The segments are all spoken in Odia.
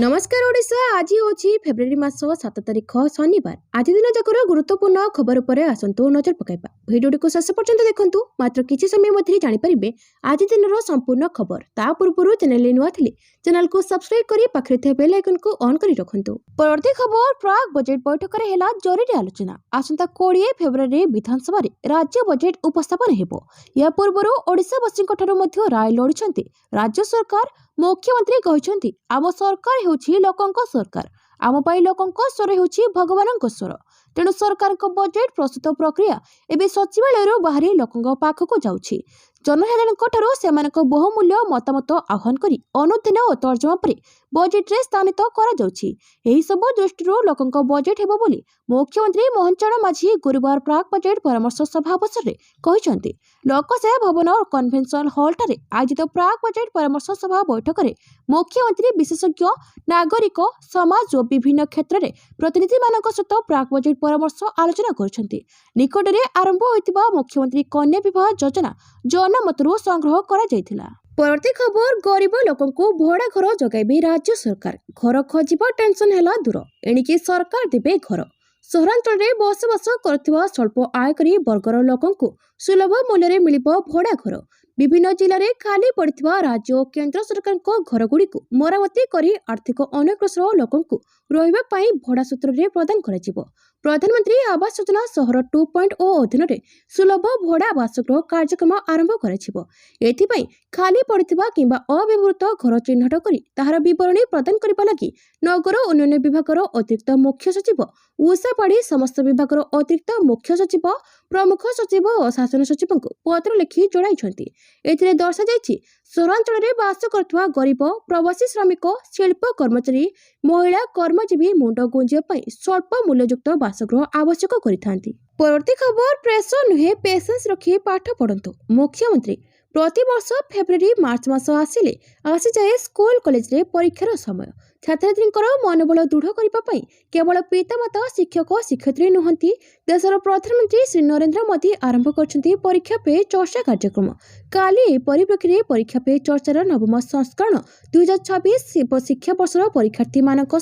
नमस्कार ओडिशा। आज हूँ फेब्रुआरी मास 7 तारिख शनिवार। आज दिन जाकर गुरुत्वपूर्ण खबर पर आसतु नजर पकाइबा। भिडियो को शेष पर्यंत देखंतु। मात्र किछि समय मध्य जानि परिबे आज दिन संपूर्ण खबर। ता पूर्व चैनल नुआ थिले चैनल को सब्सक्राइब करी पाखरे थे बेल आइकन को ऑन करी रखंतु। परवर्ती खबर प्राक बजेट बैठक रे हेला जरूरी आलोचना। आसंता 20 फेब्रुआरी विधानसभा रे राज्य बजेट उपस्थापन हेबो। या पूर्व ओडिशावासी मध्य राय लोड़िछंती राज्य सरकार। मुख्यमंत्री कहते आम सरकार होछि लोकंक सरकार, आम पाई लोकंक स्वर होछि भगवानक स्वर। तेणु सरकार बजेट प्रस्तुत प्रक्रिया एवं सचिवालय बाहरी लोकंक पाखक जाउछि। जनसाधारण सेमानक बहुमूल्य मतामत आह्वान करी अनुधान और तर्जमा पर बजेट रे स्थानित करा जाउछि। एही सब दृष्टि लोकंक बजेट हेबो बोली मुख्यमंत्री मोहन चरण माझी गुरुवार प्राक बजेट परामर्श सभा अवसर में कहते। लोकसेवा भवन और कन्वेंशन हॉल ठारे आयोजित प्राक बजेट परामर्श सभा बैठक में मुख्यमंत्री विशेषज्ञ नागरिक समाज और विभिन्न क्षेत्र में प्रतिनिधि मानक सहित प्राक बजेट परामर्श आलोचना करछंती। निकटरे आरंभ होइतिबा मुख्यमंत्री कन्या विवाह योजना जनमतरू संग्रह करा जायतिला। परवर्ती खबर गरीब लोकंकु भड़ा घर जगाइबे राज्य सरकार। घर खोजिबा टेंशन हेला दूर, एणिकी सरकार देबे घर। सहरांचल में बसवास करथिबा स्वल्प आयकरी वर्गर लोकंकु सुलभ मूल्य मिलिबो भड़ा घर। विभिन्न जिले में खाली पड़िथिबा राज्य और केंद्र सरकार घर गुड़िक मरामती करी आर्थिक अनग्रसर लोकंकु रहिबा पई भड़ा सूत्र रे प्रदान कराजिबो। प्रधानमंत्री आवास योजना सहर 2.0 अधीन सुलभ भड़ा बासगृह कार्यक्रम आरंभ कराजिबो। एथिपई खाली पड़िथिबा किंबा अव्यवहृत घर चिन्हट करी ताहार विवरणी प्रदान करबा लागि नगर उन्नयन विभाग अतिरिक्त मुख्य सचिव उषा पाढ़ी समस्त विभाग अतिरिक्त मुख्य सचिव प्रमुख सचिव और शासन सचिव को पत्र लिखि जणाइछंती। एथिरे दर्शा जायछि सहरांचल में बास करथुवा गरीब प्रवासी श्रमिक शिल्प कर्मचारी महिला कर्मजीवी मुंड गुंजिया पई स्वल्प मूल्ययुक्त बासगृह आवश्यक करिथांती। परवर्ती खबर प्रेशर नुहे पेशेंस रखी पाठ पढ़ंतु। मुख्यमंत्री प्रति वर्ष फेब्रुआरी मार्च मास आसिले आसी जाए स्कूल कॉलेज रे परीक्षार समय। छात्री मनोबल दृढ़ करने केवल पितामाता शिक्षक शिक्षयित्री नुहंती देशर प्रधानमंत्री श्री नरेंद्र मोदी आरंभ करछंती परीक्षा पे चर्चा कार्यक्रम। काली परिप्रेक्षी में परीक्षा पे चर्चार नवम संस्करण 2026 शिक्षा वर्षर परीक्षार्थी मानक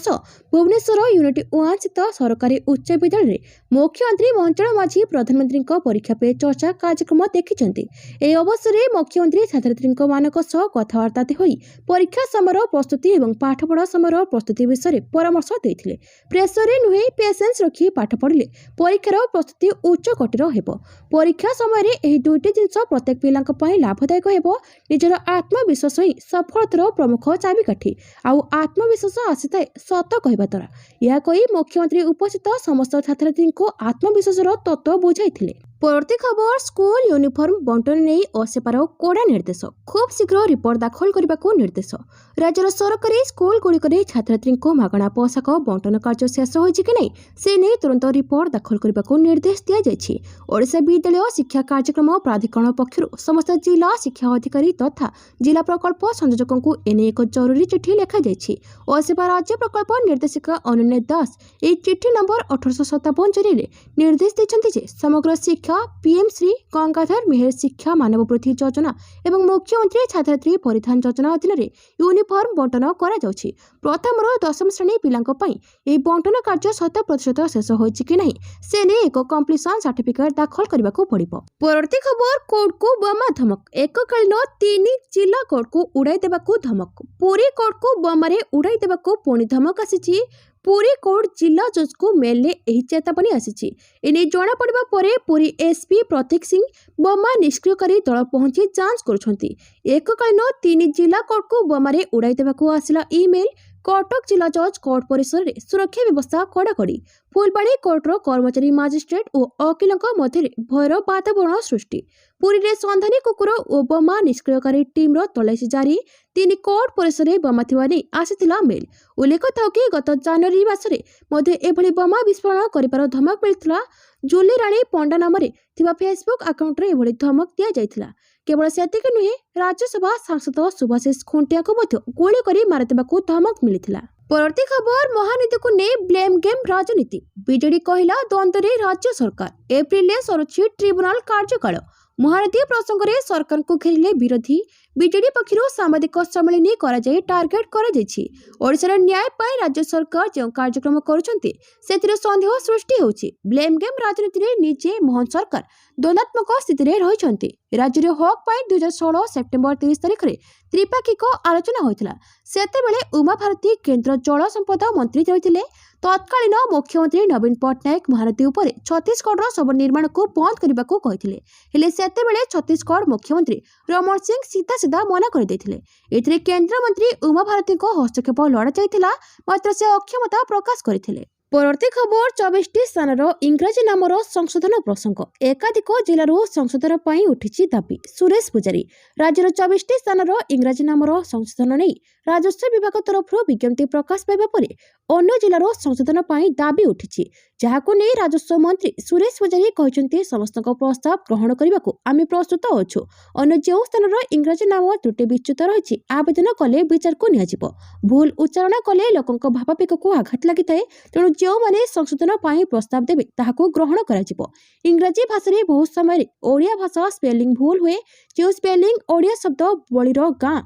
भुवनेश्वर यूनिट 1 स्थित सरकारी उच्च विद्यालय मुख्यमंत्री मोहन चरण माझी प्रधानमंत्री परीक्षा पे चर्चा कार्यक्रम देखिछंती। ए अवसर में मुख्यमंत्री छात्री मानक कथबार्ता होई परीक्षा समय प्रस्तुति और पाठपढ़ा समय प्रस्तुति विषय परामर्श देथिले। प्रेशर नुहे पेशेंस रखी पाठ पढ़िले परीक्षार प्रस्तुति उच्च कोटिर हेबो। परीक्षा समय एही दुईटी जिनस प्रत्येक पिलांक पई लाभदायक हेबो। निजर आत्मविश्वास ही सफलतार प्रमुख चाबिकाठी। आउ आत्मविश्वास आसीଥାଏ सत कहबा द्वारा। यह कही मुख्यमंत्री उपस्थित समस्त छात्रछात्री को आत्मविश्वासर तत्व बुझाइथिले। परवर्ती खबर स्कूल यूनिफॉर्म बंटन नहीं असेपार कड़ा निर्देश। खूब शीघ्र रिपोर्ट दाखल करने को निर्देश। राज्यर सरकारी स्कूल गुड़िक छात्री को मागणा पोशाक बंटन कार्य शेष होइछि कि नहीं से नहीं तुरंत रिपोर्ट दाखल करने को निर्देश दिया जायछि। ओडिशा विद्यालय शिक्षा कार्यक्रम प्राधिकरण पक्षर समस्त जिला शिक्षा अधिकारी तथा जिला प्रकल्प संयोजकों को एने एक जरूरी चिठी लिखा जायछि। असेपा राज्य प्रकल्प निर्देशिका अनन्या दास ए चिठी नंबर 1857 जरिए निर्देश देछन्ति जे समग्र शिक्षा पीएम श्री गंगाधर मेहर शिक्षा मानव वृद्धि योजना एवं मुख्यमंत्री छात्रछात्री परिधान योजना अधीन यूनिफॉर्म बंटन करा जाउछि। प्रथम 10वीं श्रेणी पिलांक पई ए बंटन कार्य 100% शेष होइछि कि नहीं से ने एक कंप्लीशन सर्टिफिकेट दाखल करबा को पड़िबो। परवर्ती खबर कोर्ट को बमा धमक। एककालीन 3 जिला कोर्ट को उड़ाई देबा को धमक। पुरी कोर्ट को बमारे उड़ाई देबा को पुणी धमक आसीछि। पुरी कोर्ट जिला जज को मेल ले एही चेतावनी आसीछि। एने जणा पड़िबा परे पुरी एसपी प्रतीक सिंह बमा निष्क्रियकारी दल पहुंची जांच करुछंती। एककालीन 3 जिला कोर्ट को बमारे उड़ाई देबा को आसिला ईमेल। कटक जिला जज कोर्ट परिसर रे सुरक्षा व्यवस्था कड़ाकड़ी। फुलबाणी कोर्टर कर्मचारी मजिस्ट्रेट और वकिल मध्य भयर वातावरण सृष्टि। पुरी रे संधानी कुकुर और बमा निष्क्रियकारी टीम तलाशी जारी। 3 कोर्ट परिसर में बमा थिबा नै आसिथिला मेल। उल्लेख था कि गत जनवरी मासरे मध्य एभली बमा विस्फोरण करिबार धमक मिलिथिला। जुली राणी पंडा नाम थिबा फेसबुक अकाउंट रे एभली धमक दिया जायथिला। केवल सेतिक नुहे राज्यसभा सांसद सुभाषिष खुंटिया को मध्य गोली करी मारिदेबा को धमक मिलिथिला। परवर्ती खबर महानीति को ने ब्लेम गेम राजनीति। बीजेडी कहला द्वंद्व रे राज्य सरकार। एप्रिल सरुछि ट्रिब्यूनाल कार्यकाल। महानदी प्रसंग में सरकार को घेरिले विरोधी ବିଜେଡି ପକ୍ଷରୁ ସାମ୍ବାଦିକ ସମ୍ମିଳନୀ କରାଯାଇ ଟାର୍ଗେଟ କରାଯାଇଛି। ଓଡ଼ିଶାର ନ୍ୟାୟ ପାଇଁ ରାଜ୍ୟ ସରକାର ଯେଉଁ କାର୍ଯ୍ୟକ୍ରମ କରୁଛନ୍ତି ସେଥିରେ ସନ୍ଦେହ ସୃଷ୍ଟି ହେଉଛି। ବ୍ଲେମ୍ ଗେମ୍ ରାଜନୀତିରେ ନିଜେ ମୋହନ ସରକାର ଦ୍ୱନ୍ଦାତ୍ମକ ସ୍ଥିତିରେ ରହିଛନ୍ତି। ରାଜ୍ୟରେ ହକ୍ ପାଇଁ 2016 ସେପ୍ଟେମ୍ବର 30 ତାରିଖରେ ତ୍ରିପାକ୍ଷିକ ଆଲୋଚନା ହୋଇଥିଲା। ସେତେବେଳେ ଉମା ଭାରତୀ କେନ୍ଦ୍ର ଜଳ ସମ୍ପଦ ମନ୍ତ୍ରୀ ରହିଥିଲେ। ତତ୍କାଳୀନ ମୁଖ୍ୟମନ୍ତ୍ରୀ ନବୀନ ପଟ୍ଟନାୟକ ମହାନଦୀ ଉପରେ ଛତିଶଗଡ଼ର ଶବ ନିର୍ମାଣକୁ ବନ୍ଦ କରିବାକୁ କହିଥିଲେ। ହେଲେ ସେତେବେଳେ ଛତିଶଗଡ଼ ମୁଖ୍ୟମନ୍ତ୍ରୀ ରମଣ ସିଂ ସିଧା ମନା କରିଦେଇଥିଲେ। ଏଥିରେ କେନ୍ଦ୍ରମନ୍ତ୍ରୀ ଉମା ଭାରତୀଙ୍କ ହସ୍ତକ୍ଷେପ ଲୋଡ଼ାଯାଇଥିଲା, ମାତ୍ର ସେ ଅକ୍ଷମତା ପ୍ରକାଶ କରିଥିଲେ। ପରବର୍ତ୍ତୀ ଖବର 24ଟି ସ୍ଥାନର ଇଂରାଜୀ ନାମର ସଂଶୋଧନ ପ୍ରସଙ୍ଗ। ଏକାଧିକ ଜିଲ୍ଲାରୁ ସଂଶୋଧନ ପାଇଁ ଉଠିଛି ଦାବି। ସୁରେଶ ପୂଜାରୀ ରାଜ୍ୟର 24ଟି ସ୍ଥାନର ଇଂରାଜୀ ନାମର ସଂଶୋଧନ ନେଇ ରାଜସ୍ୱ ବିଭାଗ ତରଫରୁ ବିଜ୍ଞପ୍ତି ପ୍ରକାଶ ପାଇବା ପରେ ଅନ୍ୟ ଜିଲ୍ଲାର ସଂଶୋଧନ ପାଇଁ ଦାବି ଉଠିଛି, ଯାହାକୁ ନେଇ ରାଜସ୍ୱ ମନ୍ତ୍ରୀ ସୁରେଶ ପୂଜାରୀ କହିଛନ୍ତି ସମସ୍ତଙ୍କ ପ୍ରସ୍ତାବ ଗ୍ରହଣ କରିବାକୁ ଆମେ ପ୍ରସ୍ତୁତ ଅଛୁ। ଅନ୍ୟ ଯେଉଁ ସ୍ଥାନର ଇଂରାଜୀ ନାମ ତ୍ରୁଟି ବିଚ୍ୟୁତ ରହିଛି ଆବେଦନ କଲେ ବିଚାରକୁ ନିଆଯିବ। ଭୁଲ ଉଚ୍ଚାରଣ କଲେ ଲୋକଙ୍କ ଭାବାବେଗକୁ ଆଘାତ ଲାଗିଥାଏ, ତେଣୁ ଯେଉଁମାନେ ସଂଶୋଧନ ପାଇଁ ପ୍ରସ୍ତାବ ଦେବେ ତାହାକୁ ଗ୍ରହଣ କରାଯିବ। ଇଂରାଜୀ ଭାଷାରେ ବହୁ ସମୟରେ ଓଡ଼ିଆ ଭାଷା ସ୍ପେଲିଂ ଭୁଲ ହୁଏ। ଯେଉଁ ସ୍ପେଲିଂ ଓଡ଼ିଆ ଶବ୍ଦ ବଳିର ଗାଁ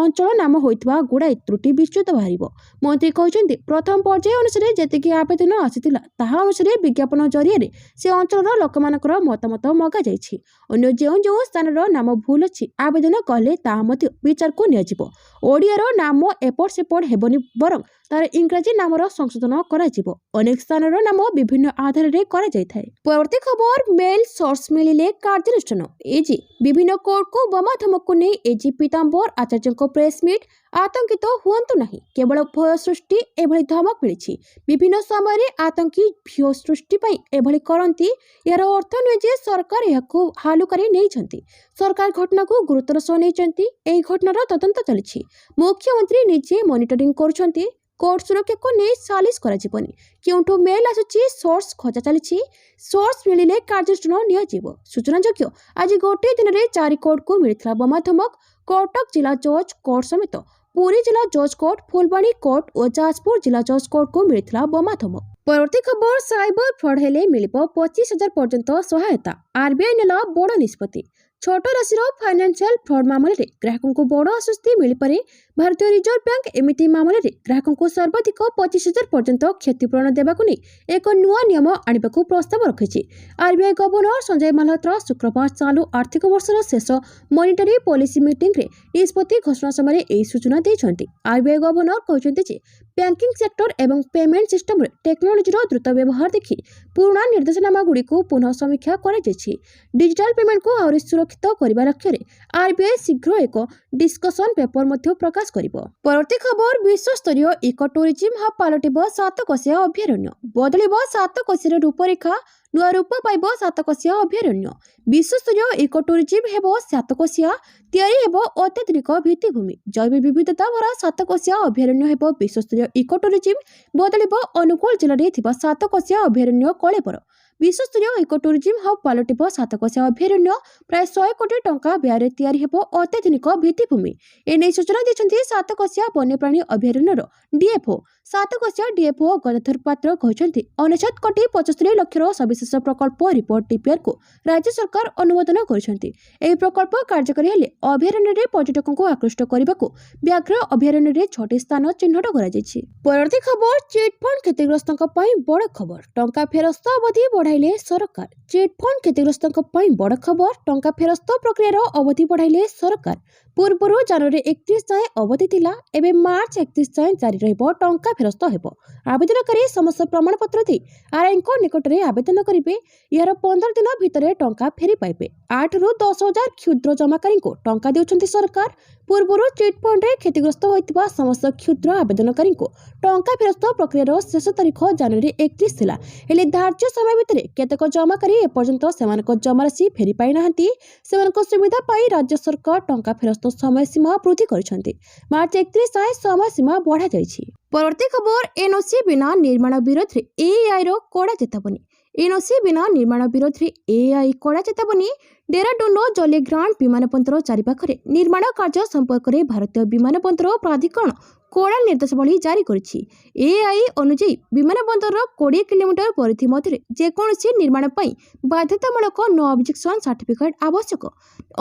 ଅଞ୍ଚଳ ନାମ ହୋଇଥିବା ଗୁଡ଼ାଏ ତ୍ରୁଟି ବିଚ୍ୟୁତ ବାହାରିବ। ମନ୍ତ୍ରୀ କହିଛନ୍ତି ପ୍ରଥମ ପର୍ଯ୍ୟାୟ ଅନୁସାରେ ଯେତିକି ଆବେଦନ ଆସିଥିଲା ତାହା ଅନୁସାରେ ବିଜ୍ଞାପନ ଜରିଆରେ ସେ ଅଞ୍ଚଳର ଲୋକମାନଙ୍କର ମତାମତ ମଗାଯାଇଛି। ଅନ୍ୟ ଯେଉଁ ଯେଉଁ ସ୍ଥାନର ନାମ ଭୁଲ ଅଛି ଆବେଦନ କଲେ ତାହା ମଧ୍ୟ ବିଚାରକୁ ନିଆଯିବ। ଓଡ଼ିଆର ନାମ ଏପଟ ସେପଟ ହେବନି, ବରଂ ତାର ଇଂରାଜୀ ନାମର ସଂଶୋଧନ କରାଯିବ। ଅନେକ ସ୍ଥାନର ନାମ ବିଭିନ୍ନ ଆଧାରରେ କରାଯାଇଥାଏ। ପରବର୍ତ୍ତୀ ଖବର ମେଲ୍ ସୋର୍ସ ମିଳିଲେ କାର୍ଯ୍ୟାନୁଷ୍ଠାନ। ଏଜି ବିଭିନ୍ନ କୋର୍ଟକୁ ବୋମା ଧମକକୁ ନେଇ ଏଜି ପୀତାମ୍ବର ଆଚାର୍ଯ୍ୟଙ୍କ ପ୍ରେସମିଟ୍। ଆତଙ୍କିତ ହୁଅନ୍ତୁ ନାହିଁ, କେବଳ ଭୟ ସୃଷ୍ଟି ଏଭଳି ଧମକ ମିଳିଛି। ବିଭିନ୍ନ ସମୟରେ ଆତଙ୍କୀ ଭୟ ସୃଷ୍ଟି ପାଇଁ ଏଭଳି କରନ୍ତି। ଏହାର ଅର୍ଥ ନୁହେଁ ଯେ ସରକାର ଏହାକୁ ହାଲୁକାରେ ନେଇଛନ୍ତି। ସରକାର ଘଟଣାକୁ ଗୁରୁତ୍ୱର ସହ ନେଇଛନ୍ତି। ଏହି ଘଟଣାର ତଦନ୍ତ ଚାଲିଛି। ମୁଖ୍ୟମନ୍ତ୍ରୀ ନିଜେ ମନିଟରିଂ କରୁଛନ୍ତି। କୋର୍ଟ ସୁରକ୍ଷାକୁ ନେଇ ସାଲିସ କରାଯିବନି। କେଉଁଠୁ ମେଲ୍ ଆସୁଛି ସୋର୍ସ ଖୋଜା ଚାଲିଛି। ସୋର୍ସ ମିଳିଲେ କାର୍ଯ୍ୟାନୁଷ୍ଠାନ ନିଆଯିବ। ସୂଚନାଯୋଗ୍ୟ, ଆଜି ଗୋଟିଏ ଦିନରେ 4 କୋର୍ଟକୁ ମିଳିଥିଲା ବୋମା ଧମକ। କଟକ ଜିଲ୍ଲା ଜଜ୍ କୋର୍ଟ ସମେତ ପୁରୀ ଜିଲ୍ଲା ଜଜ୍ କୋର୍ଟ, ଫୁଲବାଣୀ କୋର୍ଟ ଓ ଯାଜପୁର ଜିଲ୍ଲା ଜଜ୍ କୋର୍ଟକୁ ମିଳିଥିଲା ବୋମା ଧମକ। ପରବର୍ତ୍ତୀ ଖବର ସାଇବର ଫ୍ରଡ୍ ହେଲେ ମିଳିବ 25,000 ପର୍ଯ୍ୟନ୍ତ ସହାୟତା। ଆରବିଆଇ ନେଲା ବଡ଼ ନିଷ୍ପତ୍ତି। ଛୋଟ ରାଶିର ଫାଇନାନ୍ସିଆଲ ଫ୍ରଡ୍ ମାମଲାରେ ଗ୍ରାହକଙ୍କୁ ବଡ଼ ଆଶ୍ୱସ୍ତି ମିଳିପାରେ। ଭାରତୀୟ ରିଜର୍ଭ ବ୍ୟାଙ୍କ ଏମିତି ମାମଲାରେ ଗ୍ରାହକଙ୍କୁ ସର୍ବାଧିକ 25,000 ପର୍ଯ୍ୟନ୍ତ କ୍ଷତିପୂରଣ ଦେବାକୁ ନେଇ ଏକ ନୂଆ ନିୟମ ଆଣିବାକୁ ପ୍ରସ୍ତାବ ରଖିଛି। ଆରବିଆଇ ଗଭର୍ଣ୍ଣର ସଞ୍ଜୟ ମାଲହୋତ୍ରା ଶୁକ୍ରବାର ଚାଲୁ ଆର୍ଥିକ ବର୍ଷର ଶେଷ ମନିଟାରୀ ପଲିସି ମିଟିଂରେ ନିଷ୍ପତ୍ତି ଘୋଷଣା ସମୟରେ ଏହି ସୂଚନା ଦେଇଛନ୍ତି। ଆରବିଆଇ ଗଭର୍ଣ୍ଣର କହିଛନ୍ତି ଯେ ବ୍ୟାଙ୍କିଂ ସେକ୍ଟର ଏବଂ ପେମେଣ୍ଟ ସିଷ୍ଟମରେ ଟେକ୍ନୋଲୋଜିର ଦ୍ରୁତ ବ୍ୟବହାର ଦେଖି ପୁରୁଣା ନିର୍ଦ୍ଦେଶନାମାଗୁଡ଼ିକୁ ପୁନଃ ସମୀକ୍ଷା କରାଯାଇଛି। ଡିଜିଟାଲ ପେମେଣ୍ଟକୁ ଆହୁରି ସୁରକ୍ଷିତ କରିବା ଲକ୍ଷ୍ୟରେ ଆରବିଆଇ ଶୀଘ୍ର ଏକ ଡିସ୍କସନ ପେପର ମଧ୍ୟ ପ୍ରକାଶ କରିବ। ପରବର୍ତ୍ତୀ ଖବର ବିଶ୍ୱସ୍ତରୀୟ ଇକୋ ଟୁରିଜିମ୍ ହବ୍ ପାଲଟିବ ସାତକୋଶିଆ ଅଭୟାରଣ୍ୟ। ବଦଳିବ ସାତକୋଶିଆର ରୂପରେଖା, ନୂଆ ରୂପ ପାଇବ ସାତକୋଶିଆ ଅଭୟାରଣ୍ୟ। ବିଶ୍ୱସ୍ତରୀୟ ଇକୋ ଟୁରିଜିମ୍ ହେବ ସାତକୋଶିଆ। ତିଆରି ହେବ ଅତ୍ୟାଧୁନିକ ଭିତ୍ତିଭୂମି। ଜୈବ ବିବିଧତା ଭରା ସାତକୋଶିଆ ଅଭୟାରଣ୍ୟ ହେବ ବିଶ୍ୱସ୍ତରୀୟ ଇକୋ ଟୁରିଜିମ୍। ବଦଳିବ ଅନୁଗୁଳ ଜିଲ୍ଲାରେ ଥିବା ସାତକୋଶିଆ ଅଭୟାରଣ୍ୟ କଳେବର। ବିଶ୍ୱସ୍ତରୀୟ ଇକୋ ଟୁରିଜିମ୍ ହବ୍ ପାଲଟିବ ସାତକୋଶିଆ ଅଭୟାରଣ୍ୟ। ପ୍ରାୟ 100 କୋଟି ଟଙ୍କା ବ୍ୟୟରେ ତିଆରି ହେବ ଅତ୍ୟାଧୁନିକ ଭିତ୍ତିଭୂମି। ଏନେଇ ସୂଚନା ଦେଇଛନ୍ତି ସାତକୋଶିଆ ବନ୍ୟପ୍ରାଣୀ ଅଭୟାରଣ୍ୟର ଡିଏଫ୍ଓ। ସାତକୋଶିଆ ଡିଏଫ୍ଓ ଗଦାଧର ପାତ୍ର କହିଛନ୍ତି 59,75,00,000 ଲକ୍ଷର ସବିଶେଷ ପ୍ରକଳ୍ପ ରିପୋର୍ଟ ଡିପିଆରକୁ ରାଜ୍ୟ ସରକାର ଅନୁମୋଦନ କରିଛନ୍ତି। ଏହି ପ୍ରକଳ୍ପ କାର୍ଯ୍ୟକାରୀ ହେଲେ ଅଭୟାରଣ୍ୟରେ ପର୍ଯ୍ୟଟକଙ୍କୁ ଆକୃଷ୍ଟ କରିବାକୁ ବ୍ୟାଘ୍ର ଅଭୟାରଣ୍ୟରେ 6ଟି ସ୍ଥାନ ଚିହ୍ନଟ କରାଯାଇଛି। ପରବର୍ତ୍ତୀ ଖବର ଚିଟ୍ଫଣ୍ଡ କ୍ଷତିଗ୍ରସ୍ତଙ୍କ ପାଇଁ ବଡ଼ ଖବର। ଟଙ୍କା ଫେରସ୍ତ ଅବଧି ବଢ଼ାଇଲେ ସରକାର। ଚିଟ୍ଫଣ୍ଡ କ୍ଷତିଗ୍ରସ୍ତଙ୍କ ପାଇଁ ବଡ଼ ଖବର। ଟଙ୍କା ଫେରସ୍ତ ପ୍ରକ୍ରିୟାର ଅବଧି ବଢ଼ାଇଲେ ସରକାର। ପୂର୍ବରୁ ଜାନୁଆରୀ 31 ଯାଏଁ ଅବଧି ଥିଲା। ଏବେ ମାର୍ଚ୍ଚ 31 ଯାଏଁ ଜାରି ରହିବ। ଟଙ୍କା ଫେରସ୍ତ ହେବ। ଆବେଦନକାରୀ ସମସ୍ତ ପ୍ରମାଣପତ୍ର ଦେଇ ଆର୍ଆଇଙ୍କ ନିକଟରେ ଆବେଦନ କରିବେ। ଏହାର 15 ଦିନ ଭିତରେ ଟଙ୍କା ଫେରି ପାଇବେ। 8ରୁ 10,000 କ୍ଷୁଦ୍ର ଜମାକାରୀଙ୍କୁ ଟଙ୍କା ଦେଉଛନ୍ତି ସରକାର। ପୂର୍ବରୁ ଚିଟ୍ଫଣ୍ଡରେ କ୍ଷତିଗ୍ରସ୍ତ ହୋଇଥିବା ସମସ୍ତ କ୍ଷୁଦ୍ର ଆବେଦନକାରୀଙ୍କୁ ଟଙ୍କା ଫେରସ୍ତ ପ୍ରକ୍ରିୟାର ଶେଷ ତାରିଖ ଜାନୁଆରୀ 31 ଥିଲା। ହେଲେ ଧାର୍ଯ୍ୟ ସମୟ ଭିତରେ କେତେକ ଜମାକାରୀ ଏପର୍ଯ୍ୟନ୍ତ ସେମାନଙ୍କ ଜମାରାଶି ଫେରି ପାଇନାହାନ୍ତି। ସେମାନଙ୍କ ସୁବିଧା ପାଇଁ ରାଜ୍ୟ ସରକାର ଟଙ୍କା ଫେରସ୍ତ ସମୟସୀମା ବୃଦ୍ଧି କରିଛନ୍ତି। ମାର୍ଚ୍ଚ 31 ଯାଏଁ ସମୟସୀମା ବଢ଼ାଯାଇଛି। ପରବର୍ତ୍ତୀ ଖବର ଏନ୍ଓସି ବିନା ନିର୍ମାଣ ବିରୋଧରେ ଏଆଇର କଡ଼ା ଚେତାବନୀ। ଏନ୍ଓସି ବିନା ନିର୍ମାଣ ବିରୋଧରେ ଏଆଇ କଡ଼ା ଚେତାବନୀ। ଡେରାଡୁନ୍ର ଜଲି ଗ୍ରାଣ୍ଟ ବିମାନବନ୍ଦର ଚାରିପାଖରେ ନିର୍ମାଣ କାର୍ଯ୍ୟ ସମ୍ପର୍କରେ ଭାରତୀୟ ବିମାନବନ୍ଦର ପ୍ରାଧିକରଣ କଡ଼ା ନିର୍ଦ୍ଦେଶାବଳୀ ଜାରି କରିଛି। ଏଆଇ ଅନୁଯାୟୀ ବିମାନ ବନ୍ଦରର 20 କିଲୋମିଟର ପରିଧି ମଧ୍ୟରେ ଯେକୌଣସି ନିର୍ମାଣ ପାଇଁ ବାଧ୍ୟତାମୂଳକ ନୋ ଅବଜେକ୍ସନ ସାର୍ଟିଫିକେଟ୍ ଆବଶ୍ୟକ।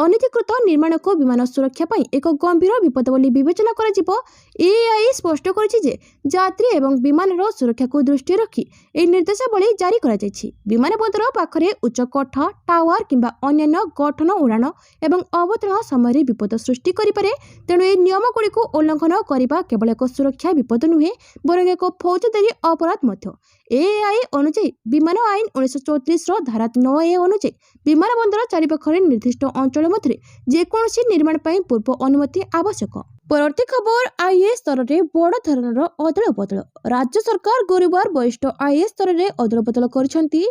ଅନଧିକୃତ ନିର୍ମାଣକୁ ବିମାନ ସୁରକ୍ଷା ପାଇଁ ଏକ ଗମ୍ଭୀର ବିପଦ ବୋଲି ବିବେଚନା କରାଯିବ। ଏଆଇ ସ୍ପଷ୍ଟ କରିଛି ଯେ ଯାତ୍ରୀ ଏବଂ ବିମାନର ସୁରକ୍ଷାକୁ ଦୃଷ୍ଟିରେ ରଖି ଏହି ନିର୍ଦ୍ଦେଶାବଳୀ ଜାରି କରାଯାଇଛି। ବିମାନ ବନ୍ଦର ପାଖରେ ଉଚ୍ଚ କୋଠ, ଟାୱାର କିମ୍ବା ଅନ୍ୟାନ୍ୟ ଗଠନ ଉଡ଼ାଣ ଏବଂ ଅବତରଣ ସମୟରେ ବିପଦ ସୃଷ୍ଟି କରିପାରେ। ତେଣୁ ଏହି ନିୟମଗୁଡ଼ିକୁ ଉଲ୍ଲଂଘନ କରିବା କେବଳ ଏକ ସୁରକ୍ଷା ବିପଦ ନୁହେଁ, ବରଂ ଏକ ଫୌଜଦାରୀ ଅପରାଧ ମଧ୍ୟ। ଏଆଇ ଅନୁଯାୟୀ ବିମାନ ଆଇନ 1934ର ଧାରା 9A ଅନୁଯାୟୀ ବିମାନ ବନ୍ଦର ଚାରିପାଖରେ ନିର୍ଦ୍ଦିଷ୍ଟ ଅଞ୍ଚଳ ମଧ୍ୟରେ ଯେକୌଣସି ନିର୍ମାଣ ପାଇଁ ପୂର୍ବ ଅନୁମତି ଆବଶ୍ୟକ। ପରବର୍ତ୍ତୀ ଖବର, ଆଇଏଏସ୍ ସ୍ତରରେ ବଡ଼ ଧରଣର ଅଦଳ ବଦଳ। ରାଜ୍ୟ ସରକାର ଗୁରୁବାର ବରିଷ୍ଠ ଆଇଏଏସ୍ ସ୍ତରରେ ଅଦଳ ବଦଳ କରିଛନ୍ତି।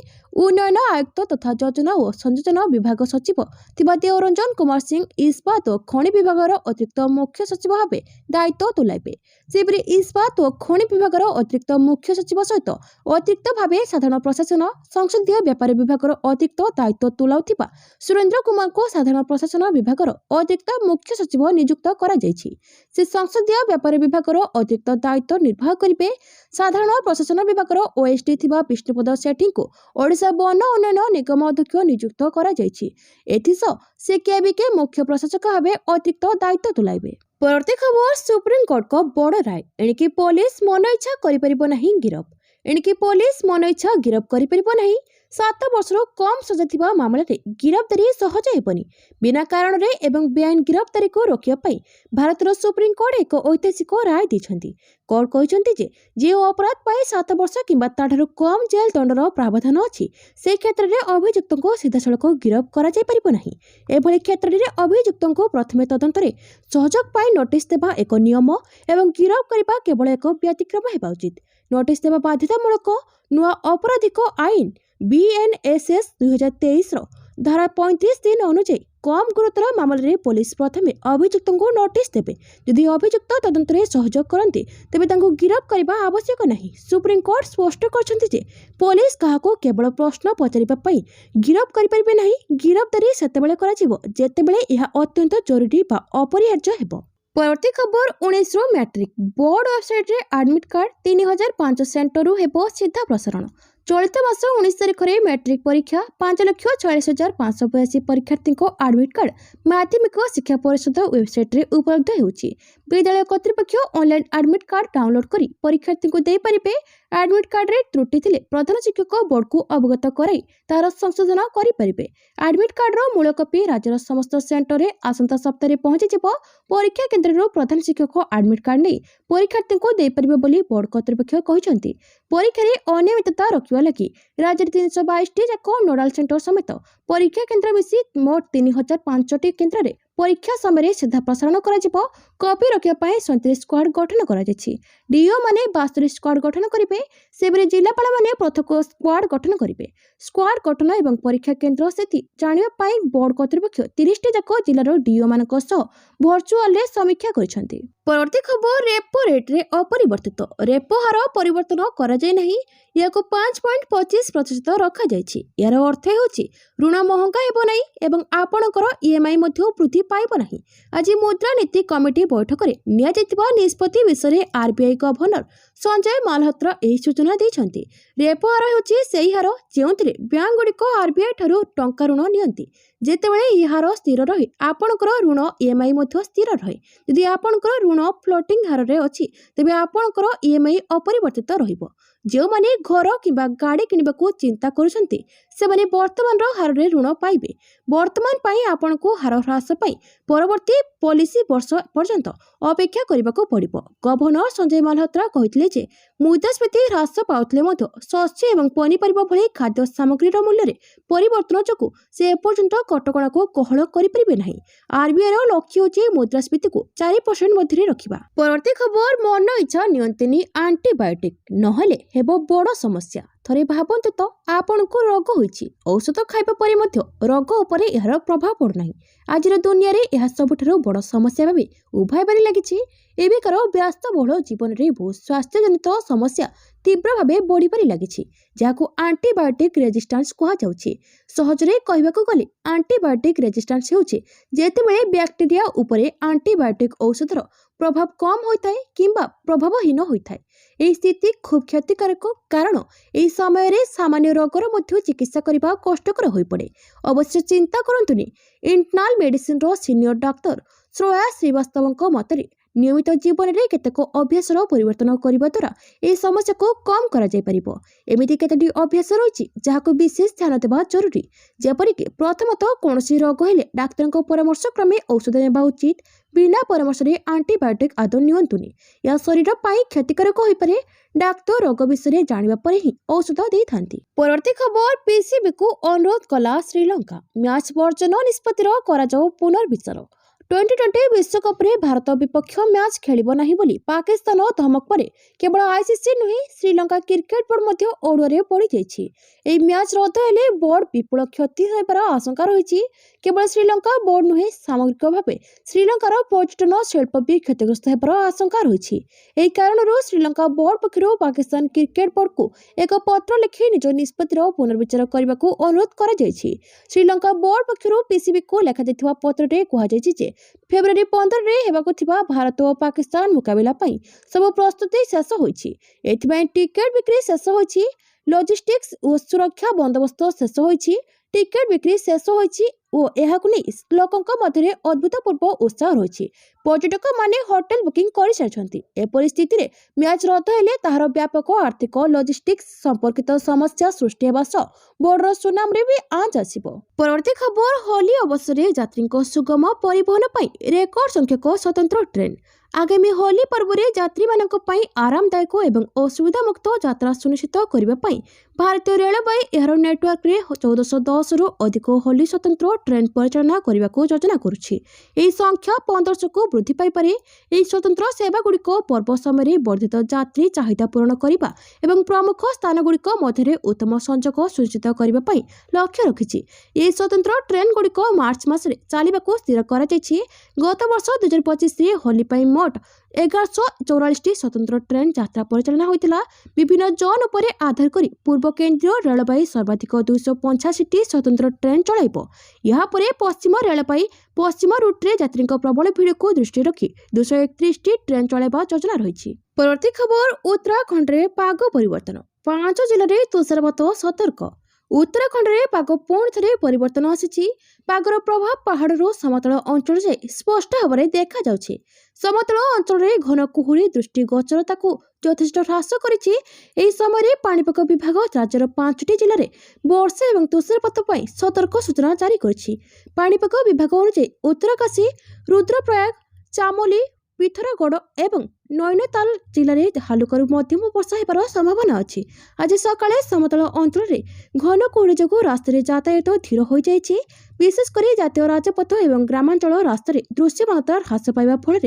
ଉନ୍ନୟନ ଆୟୁକ୍ତ ତଥା ଯୋଜନା ଓ ସଂଯୋଜନା ବିଭାଗ ସଚିବ ଥିବା ଦେଓରଞ୍ଜନ କୁମାର ସିଂ ଇସ୍ପାତ ଓ ଖଣି ବିଭାଗର ଅତିରିକ୍ତ ମୁଖ୍ୟ ସଚିବ ଭାବେ ଦାୟିତ୍ୱ ତୁଲାଇବେ। ସେହିପରି ଇସ୍ପାତ ଓ ଖଣି ବିଭାଗର ଅତିରିକ୍ତ ମୁଖ୍ୟ ସଚିବ ସହିତ ଅତିରିକ୍ତ ଭାବେ ସାଧାରଣ ପ୍ରଶାସନ ସଂସଦୀୟ ବ୍ୟାପାର ବିଭାଗର ଅତିରିକ୍ତ ଦାୟିତ୍ୱ ତୁଲାଉଥିବା ସୁରେନ୍ଦ୍ର କୁମାରଙ୍କୁ ସାଧାରଣ ପ୍ରଶାସନ ବିଭାଗର ଅତିରିକ୍ତ ମୁଖ୍ୟ ସଚିବ ନିଯୁକ୍ତ କରାଯାଇଛି। ସେ ସଂସଦୀୟ ବ୍ୟାପାର ବିଭାଗର ଅତିରିକ୍ତ ଦାୟିତ୍ୱ ନିର୍ବାହ କରିବେ। ସାଧାରଣ ପ୍ରଶାସନ ବିଭାଗର ଓଏସଡି ଥିବା ବିଷ୍ଣୁପଦ ସେଠୀଙ୍କୁ ଓଡ଼ିଶା ବନ ଉନ୍ନୟନ ନିଗମ ଅଧ୍ୟକ୍ଷ ନିଯୁକ୍ତ କରାଯାଇଛି। ଏଥିସହ ସେ କେବିକେ ମୁଖ୍ୟ ପ୍ରଶାସକ ଭାବେ ଅତିରିକ୍ତ ଦାୟିତ୍ୱ ତୁଲାଇବେ। ପରବର୍ତ୍ତୀ ଖବର, ସୁପ୍ରିମକୋର୍ଟଙ୍କ ବଡ଼ ରାୟ। ଏଣିକି ପୋଲିସ ମନ ଇଚ୍ଛା କରିପାରିବ ନାହିଁ ଗିରଫ। ଏଣିକି ପୋଲିସ ମନ ଇଚ୍ଛା ଗିରଫ କରିପାରିବ ନାହିଁ। 7 ବର୍ଷରୁ କମ୍ ସଜା ଥିବା ମାମଲାରେ ଗିରଫଦାରୀ ସହଜ ହେବନି। ବିନା କାରଣରେ ଏବଂ ବେଆଇନ ଗିରଫଦାରୀକୁ ରୋକିବା ପାଇଁ ଭାରତର ସୁପ୍ରିମକୋର୍ଟ ଏକ ଐତିହାସିକ ରାୟ ଦେଇଛନ୍ତି। କୋର୍ଟ କହିଛନ୍ତି ଯେ ଯେଉଁ ଅପରାଧ ପାଇଁ 7 ବର୍ଷ କିମ୍ବା ତାଠାରୁ କମ୍ ଜେଲ୍ ଦଣ୍ଡର ପ୍ରାବଧାନ ଅଛି, ସେ କ୍ଷେତ୍ରରେ ଅଭିଯୁକ୍ତଙ୍କୁ ସିଧାସଳଖ ଗିରଫ କରାଯାଇପାରିବ ନାହିଁ। ଏଭଳି କ୍ଷେତ୍ରରେ ଅଭିଯୁକ୍ତଙ୍କୁ ପ୍ରଥମେ ତଦନ୍ତରେ ସହଯୋଗ ପାଇଁ ନୋଟିସ୍ ଦେବା ଏକ ନିୟମ ଏବଂ ଗିରଫ କରିବା କେବଳ ଏକ ବ୍ୟତିକ୍ରମ ହେବା ଉଚିତ। ନୋଟିସ୍ ଦେବା ବାଧ୍ୟତାମୂଳକ। ନୂଆ ଅପରାଧିକ ଆଇନ BNSS 2023ର ଧାରା 35(3) ଅନୁଯାୟୀ କମ୍ ଗୁରୁତର ମାମଲାରେ ପୋଲିସ ପ୍ରଥମେ ଅଭିଯୁକ୍ତଙ୍କୁ ନୋଟିସ୍ ଦେବେ। ଯଦି ଅଭିଯୁକ୍ତ ତଦନ୍ତରେ ସହଯୋଗ କରନ୍ତି ତେବେ ତାଙ୍କୁ ଗିରଫ କରିବା ଆବଶ୍ୟକ ନାହିଁ। ସୁପ୍ରିମକୋର୍ଟ ସ୍ପଷ୍ଟ କରିଛନ୍ତି ଯେ ପୋଲିସ କାହାକୁ କେବଳ ପ୍ରଶ୍ନ ପଚାରିବା ପାଇଁ ଗିରଫ କରିପାରିବେ ନାହିଁ। ଗିରଫଦାରୀ ସେତେବେଳେ କରାଯିବ ଯେତେବେଳେ ଏହା ଅତ୍ୟନ୍ତ ଜରୁରୀ ବା ଅପରିହାର୍ଯ୍ୟ ହେବ। ପରବର୍ତ୍ତୀ ଖବର, 19ରୁ ମ୍ୟାଟ୍ରିକ୍। ବୋର୍ଡ ୱେବସାଇଟ୍ରେ ଆଡମିଟ୍ କାର୍ଡ 3500 ସେଣ୍ଟରରୁ ହେବ ସିଧା ପ୍ରସାରଣ। ଚଳିତ ମାସ 19 ତାରିଖରେ ମ୍ୟାଟ୍ରିକ୍ ପରୀକ୍ଷା 5,46,582 ପରୀକ୍ଷାର୍ଥୀଙ୍କ ଆଡମିଟ୍ କାର୍ଡ ମାଧ୍ୟମିକ ଶିକ୍ଷା ପରିଷଦ ୱେବସାଇଟ୍ରେ ଉପଲବ୍ଧ ହେଉଛି। ବିଦ୍ୟାଳୟ କର୍ତ୍ତୃପକ୍ଷ ଅନଲାଇନ୍ ଆଡମିଟ୍ କାର୍ଡ ଡାଉନଲୋଡ୍ କରି ପରୀକ୍ଷାର୍ଥୀଙ୍କୁ ଦେଇପାରିବେ। ଆଡମିଟ୍ କାର୍ଡରେ ତ୍ରୁଟି ଥିଲେ ପ୍ରଧାନ ଶିକ୍ଷକ ବୋର୍ଡକୁ ଅବଗତ କରାଇ ତାହାର ସଂଶୋଧନ କରିପାରିବେ। ଆଡମିଟ୍ କାର୍ଡର ମୂଳ କପି ରାଜ୍ୟର ସମସ୍ତ ସେଣ୍ଟରରେ ଆସନ୍ତା ସପ୍ତାହରେ ପହଞ୍ଚିଯିବ। ପରୀକ୍ଷା କେନ୍ଦ୍ରରୁ ପ୍ରଧାନ ଶିକ୍ଷକ ଆଡମିଟ୍ କାର୍ଡ ନେଇ ପରୀକ୍ଷାର୍ଥୀଙ୍କୁ ଦେଇପାରିବେ ବୋଲି ବୋର୍ଡ କର୍ତ୍ତୃପକ୍ଷ କହିଛନ୍ତି। ପରୀକ୍ଷାରେ ଅନିୟମିତତା ରୋକିବା ଲାଗି ରାଜ୍ୟରେ 322ଟି ଯାକ ନୋଡାଲ ସେଣ୍ଟର ସମେତ ପରୀକ୍ଷା କେନ୍ଦ୍ର ମିଶି ମୋଟ 3005ଟି କେନ୍ଦ୍ରରେ ପରୀକ୍ଷା ସମୟରେ ସିଧା ପ୍ରସାରଣ କରାଯିବ। କପି ରଖିବା ପାଇଁ 37 ସ୍କ୍ୱାଡ୍ ଗଠନ କରାଯାଇଛି। ଡିଓ ମାନେ 72 ସ୍କ୍ୱାଡ୍ ଗଠନ କରିବେ। ସେହିପରି ଜିଲ୍ଲାପାଳମାନେ ପୃଥକ ସ୍କ୍ୱାଡ୍ ଗଠନ କରିବେ। ସ୍କ୍ୱାଡ୍ ଗଠନ ଏବଂ ପରୀକ୍ଷା କେନ୍ଦ୍ର ସ୍ଥିତି ଜାଣିବା ପାଇଁ ବୋର୍ଡ କର୍ତ୍ତୃପକ୍ଷ 30ଟି ଯାକ ଜିଲ୍ଲାର ଡିଓ ମାନଙ୍କ ସହ ଭର୍ଚୁଆଲରେ ସମୀକ୍ଷା କରିଛନ୍ତି। ପରବର୍ତ୍ତୀ ଖବର, ରେପୋ ରେଟ୍ରେ ଅପରିବର୍ତ୍ତିତ। ରେପୋ ହାର ପରିବର୍ତ୍ତନ କରାଯାଇ ନାହିଁ। ଏହାକୁ 5.25% ରଖାଯାଇଛି। ଏହାର ଅର୍ଥ ହେଉଛି ଋଣ ମହଙ୍ଗା ହେବ ନାହିଁ ଏବଂ ଆପଣଙ୍କର EMI ମଧ୍ୟ ବୃଦ୍ଧି ପାଇବ ନାହିଁ। ଆଜି ମୁଦ୍ରାନୀତି କମିଟି ବୈଠକରେ ନିଆଯାଇଥିବା ନିଷ୍ପତ୍ତି ବିଷୟରେ RBI ଗଭର୍ଣ୍ଣର ସଞ୍ଜୟ ମାଲହୋତ୍ରା ଏହି ସୂଚନା ଦେଇଛନ୍ତି। ରେପୋ ହାର ହେଉଛି ସେହି ହାର ଯେଉଁଥିରେ ବ୍ୟାଙ୍କଗୁଡ଼ିକ RBI ଠାରୁ ଟଙ୍କା ଋଣ ନିଅନ୍ତି। ଯେତେବେଳେ ଏହି ହାର ସ୍ଥିର ରହେ ଆପଣଙ୍କର ଋଣ EMI ମଧ୍ୟ ସ୍ଥିର ରହେ। ଯଦି ଆପଣଙ୍କର ଋଣ ଫ୍ଲୋଟିଂ ହାରରେ ଅଛି ତେବେ ଆପଣଙ୍କର EMI ଅପରିବର୍ତ୍ତିତ ରହିବ। ଯେଉଁମାନେ ଘର କିମ୍ବା ଗାଡ଼ି କିଣିବାକୁ ଚିନ୍ତା କରୁଛନ୍ତି ସେମାନେ ବର୍ତ୍ତମାନର ହାରରେ ଋଣ ପାଇବେ। ବର୍ତ୍ତମାନ ପାଇଁ ଆପଣଙ୍କୁ ହାର ହ୍ରାସ ପାଇଁ ପରବର୍ତ୍ତୀ ପଲିସି ବର୍ଷ ପର୍ଯ୍ୟନ୍ତ ଅପେକ୍ଷା କରିବାକୁ ପଡ଼ିବ। ଗଭର୍ଣ୍ଣର ସଞ୍ଜୟ ମାଲହୋତ୍ରା କହିଥିଲେ ଯେ ମୁଦ୍ରାସ୍ଫୀତି ହ୍ରାସ ପାଉଥିଲେ ମଧ୍ୟ ଶସ୍ୟ ଏବଂ ପନିପରିବା ଭଳି ଖାଦ୍ୟ ସାମଗ୍ରୀର ମୂଲ୍ୟରେ ପରିବର୍ତ୍ତନ ଯୋଗୁଁ ସେ ଏପର୍ଯ୍ୟନ୍ତ କଟକଣାକୁ କୋହଳ କରିପାରିବେ ନାହିଁ। RBIର ଲକ୍ଷ୍ୟ ହେଉଛି ମୁଦ୍ରାସ୍ଫୀତିକୁ 4% ମଧ୍ୟରେ ରଖିବା। ପରବର୍ତ୍ତୀ ଖବର, ମନ ଇଚ୍ଛା ନିଅନ୍ତୁନି ଆଣ୍ଟିବାୟୋଟିକ୍, ନହେଲେ ହେବ ବଡ଼ ସମସ୍ୟା। ଥରେ ଭାବନ୍ତୁ ତ ଆପଣଙ୍କୁ ରୋଗ ହୋଇଛି, ଔଷଧ ଖାଇବା ପରେ ମଧ୍ୟ ରୋଗ ଉପରେ ଏହାର ପ୍ରଭାବ ପଡ଼ୁନାହିଁ। ଆଜିର ଦୁନିଆରେ ଏହା ସବୁଠାରୁ ବଡ଼ ସମସ୍ୟା ଭାବେ ଉଭା ହେବାରେ ଲାଗିଛି। ଏବେକାର ବ୍ୟସ୍ତବହୁଳ ଜୀବନରେ ବହୁ ସ୍ୱାସ୍ଥ୍ୟଜନିତ ସମସ୍ୟା ତୀବ୍ର ଭାବେ ବଢ଼ିବାରେ ଲାଗିଛି, ଯାହାକୁ ଆଣ୍ଟିବାୟୋଟିକ୍ ରେଜିଷ୍ଟାନ୍ସ କୁହାଯାଉଛି। ସହଜରେ କହିବାକୁ ଗଲେ ଆଣ୍ଟିବାୟୋଟିକ୍ ରେଜିଷ୍ଟାନ୍ସ ହେଉଛି ଯେତେବେଳେ ବ୍ୟାକ୍ଟେରିଆ ଉପରେ ଆଣ୍ଟିବାୟୋଟିକ୍ ଔଷଧର प्रभाव कम होता है किंबा प्रभावहीन होता है। यह स्थिति खूब क्षतिकारक कारण यह समय रे सामान्य रोगर मध्य चिकित्सा करने कष्टकर हो पड़े। अवश्य चिंता करंतुनी। इंटरनल मेडिसिन रो सीनियर डाक्टर श्रेया श्रीवास्तव मतरे नियमित जीवन में केतेक अभ्यास परिवर्तन करने द्वारा यह समस्या को कम करमती केतोटी अभ्यास रही जहाँ विशेष ध्यान देवा जरूरी। जेपरिक प्रथमतः कौन रोग हेले डाक्तर परामर्श क्रमे औषध नेबा उचित। बिना परामर्श आंटीबायोटिक आदौ नियंतुनी। यह शरीर पर क्षतिकारक हो पारे। डाक्तर रोग विषय जानिबा परे ही औषध देइथांती। परवर्ती खबर पीसीबी को अनुरोध कला श्रीलंका। मैच वर्जन निष्पत्तिर कराजाऊ पुनर्विचार। 2020 विश्वकप रे भारत विपक्ष मैच खेलिबो नाही बोली पाकिस्तान धमक परे केवल आईसीसी नुहे श्रीलंका क्रिकेट बोर्ड मध्य ओडरे पड़ी जाइछि। एई मैच रद्द हेले बोर्ड विपुल क्षति होइबार आशंका रहिछि। केवल श्रीलंका बोर्ड नुहे सामग्रिक भावे श्रीलंकार पर्यटन शिल्प भी क्षतिग्रस्त होइबार आशंका रहिछि। एई कारणरू श्रीलंका बोर्ड पक्षरु पाकिस्तान क्रिकेट बोर्ड को एक पत्र लिखि निज निष्पत्तिर पुनर्विचार करबाकू अनुरोध करा जाइछि। श्रीलंका बोर्ड पक्षरु पीसीबी को लेखा दैथिबा पत्रटे कुहा जाइछि जे फेब्रुआरी 15 रे हेबाकू थिबा भारत और पाकिस्तान मुकाबला पई सब प्रस्तुति शेष होइछि। एथिबाई टिकेट बिक्री शेष होइछि। लॉजिस्टिक्स और सुरक्षा बंदोबस्त शेष होइछि। टिकेट बिक्री शेष होइछि ओ एहाकु नै लोकंक मध्यरे अद्भुतपूर्व उत्साह रहिछि। पर्यटक माने होटल बुकिंग करि सारछंती। ए परिस्थिति रे मैच रद्द हेले ताहार व्यापक आर्थिक लॉजिस्टिक्स संपर्कित समस्या सृष्टि हेबा सह बोर्डर सुनाम रे भी आंच आसीबो। परवर्ती खबर होली अवसरे यात्रीक सुगम परिवहन पई रेकर्ड संख्यक स्वतंत्र ट्रेन। आगामी होली पर्व रे यात्री मानक पई आरामदायक एवं असुविधा मुक्त यात्रा सुनिश्चित करबा पई भारतीय रेलवे एहर नेटवर्क रे 1410 रु अधिक होली स्वतंत्र ट्रेन परिचालना करने को योजना करुछि। एही संख्या 1500 को वृद्धि पाई पारे। एही स्वतंत्र सेवा गुड़िक पर्व समय वर्धित यात्री चाहिदा पूरण करने एवं प्रमुख स्थान गुड़िक मध्य उत्तम संजोग सुनिश्चित करने पई लक्ष्य रखिछि। एही स्वतंत्र ट्रेन गुड़िक मार्च मासरे चालिबाकू स्थिर करा जायछि। गत वर्ष 2025 रे होली पई मोट 1144 स्वतंत्र ट्रेन यात्रा परिचालना होइतिला। विभिन्न जोन उपरे आधार करी पूर्व केंद्रीय रेलवे सर्वाधिक 285 स्वतंत्र ट्रेन चलाइबो। यहाँ परे पश्चिम रेलवे पश्चिम रूट्रे यात्री प्रबल भिड़ को दृष्टि रखी 231 ट्रेन चलाइबा योजना रही। परवर्ती खबर उत्तराखंड रे पाग परिवर्तन। 5 जिले में तुषारपात सतर्क। उत्तराखंड रे पाग पुणी थे परिवर्तन आसी। पागर प्रभाव पहाड़ू समतल अंचल जाए स्पष्ट भाव में देखा जाउछि। समतल अंचल रे घन कुहुड़ी दृष्टि गोचरता को यथेष्ट ह्रास करिछि। एही समय पाणीपाग विभाग राज्यर 5टी जिले में वर्षा और तुषारपात पर सतर्क सूचना जारी करिछि। पाणीपाग विभाग अनुसार उत्तरकाशी, रुद्रप्रयाग, चामोली, पिथौरागढ़ एवं नैनीताल जिले में हालुकारू मध्यम वर्षा होबार संभावना अछि। आज सकाळे समतल अंचल रे घन कुहुड़ी जोगु रास्ता यातायात धीर हो जाइछि। विशेषकर जातीय राजपथ एवं ग्रामांचल रास्ता दृश्यमानता ह्रास पाइबा फल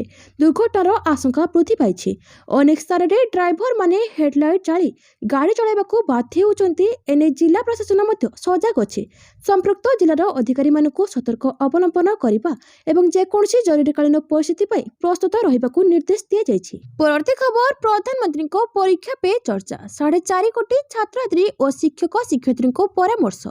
दुर्घटनार आशंका वृद्धि पाइछि। अनेक स्थान में ड्राइवर माने हेडलाइट जाली गाड़ी चलाइबाकू बाध्य होउचंती। एने जिला प्रशासन मध्य सजग अछि। संपृक्त जिलार अधिकारी मानकू सतर्क अवलंबन करिबा एवं जेकोसी जरूरीकालीन परिस्थिति पई प्रस्तुत रहिबाकू निर्देश दिया जाइछि। परवर्ती खबर प्रधानमंत्री को परीक्षा पे चर्चा। 4.5 कोटी छात्रछात्री और शिक्षक शिक्षयित्री को परामर्श।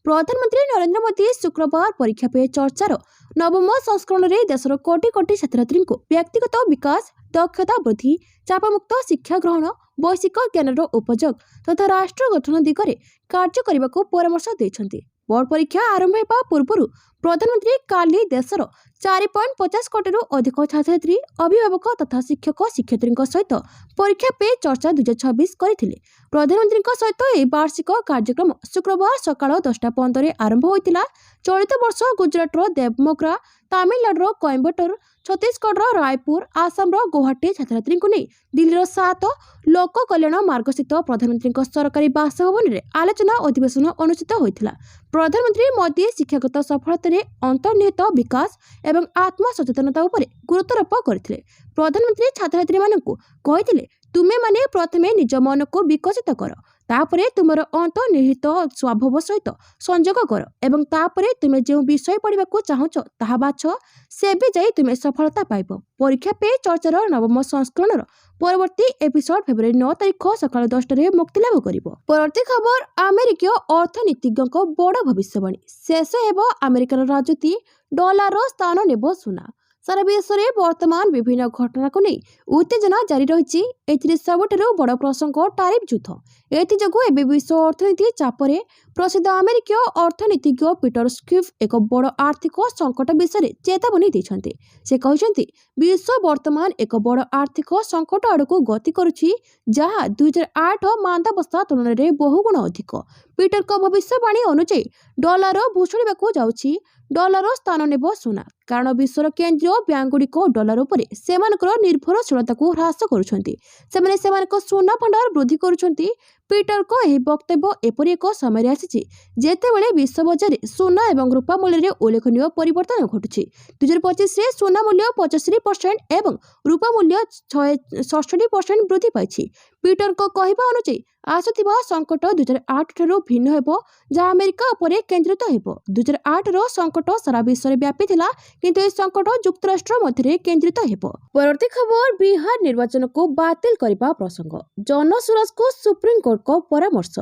प्रधानमंत्री नरेंद्र मोदी शुक्रवार परीक्षा पे चर्चार नवम संस्करण में देशर कोटी कोटी छात्रछात्री को व्यक्तिगत विकास, दक्षता वृद्धि, चापमुक्त शिक्षा ग्रहण, वैश्विक ज्ञानर उपयोग तथा राष्ट्र गठन दिगरे कार्य करने को परामर्श देइछन्ति। बोर्ड परीक्षा आरंभ होगा पूर्व प्रधानमंत्री काली देशर 4.50 कोटी अधिक छात्रछात्री, अभिभावक तथा शिक्षक शिक्षयित्री सहित परीक्षा पे चर्चा 2026 करथिले। प्रधानमंत्री सहित यह वार्षिक कार्यक्रम शुक्रवार सकाळ 10:15 आरंभ होइतिला। चलित वर्ष गुजरातर देवमोगरा, तमिलनाडुर कोयम्बटूर, छत्तीसगढ़ रायपुर, आसाम गुवाहाटी छात्रछात्री को नहीं दिल्लीर 7 लोक कल्याण मार्ग स्थित प्रधानमंत्री सरकारी बासभवन में आलोचना अधिवेशन अनुष्ठित होइतिला। प्रधानमंत्री मोदी शिक्षागत सफलता अंतर्निहित विकास एवं आत्म सचेतनता उपरे गुरुत्वारोप करथिले। प्रधानमंत्री छात्रछात्री मानकू कहिथिले, तुमे माने प्रथमे निज मन को विकसित कर, तापरे तुमर अंतर्निहित स्वभाव सहित संजोग कर एवं तापरे तुमे जो विषय पढ़ा चाहूच ताहा बाछ, सेबे जाई तुमे सफलता पाइब। परीक्षा पे चर्चार नवम संस्करण परवर्ती एपिसोड फेब्रुआरी 9 तारिख सकाळ 10 मुक्ति लाभ करिबो। परवर्ती खबर अमेरिकीय अर्थनीतिज्ञ बड़ भविष्यवाणी। शेष हेब अमेरिकार राजनीति, डॉलर स्थान नेब सुना। सारा विश्व में वर्तमान विभिन्न घटना को नहीं उत्तेजना जारी रही। एथिरे सबुठारु बड़ प्रसंग टारिफ युद्ध। एथिजोगु एबे विश्व अर्थनीति चापरे प्रसिद्ध अमेरिकीय अर्थनीतिज्ञ पीटर स्किफ एक बड़ आर्थिक संकट विषय चेतावनी देछन्ते। से कहछन्ते विश्व वर्तमान एक बड़ आर्थिक संकट आड़क गति करुछि, जहाँ 2008 मांदावस्था तुलन में बहुगुण अधिक। पीटर को भविष्यवाणी अनुसार डॉलर भूषुणा जाउछि। डॉलर स्थान नेब सोना, कारण विश्वर केंद्रीय बैंकगुड़िक डॉलर उपरे सेमानकर निर्भरशीलता को ह्रास करुछन्ति। सेमाने सेमानक सोना भंडार वृद्धि करुछन्ति। पीटर को यह वक्तव्य एपरि एक समय आसी जेतेबेले विश्व बजार सोना एवं रूपा मूल्य में उल्लेखनीय परिवर्तन घटुछि। 2025 में सोना मूल्य 75% एवं रूपा मूल्य 66% वृद्धि पाइछि। पीटर को कहवा अनुसार आसुथिबा संकट 2008 ठारू भिन्न हेबो, जहाँ अमेरिका उपरे केंद्रित हेबो। 2008 रो संकट सारा विश्व में व्यापी थिला, किंतु ए संकट युक्तराष्ट्र मध्य केंद्रित हेबो। परवर्ती खबर बिहार निर्वाचन को बातिल करबा प्रसंग। जनसुराज को सुप्रीम कोर्ट को परामर्श।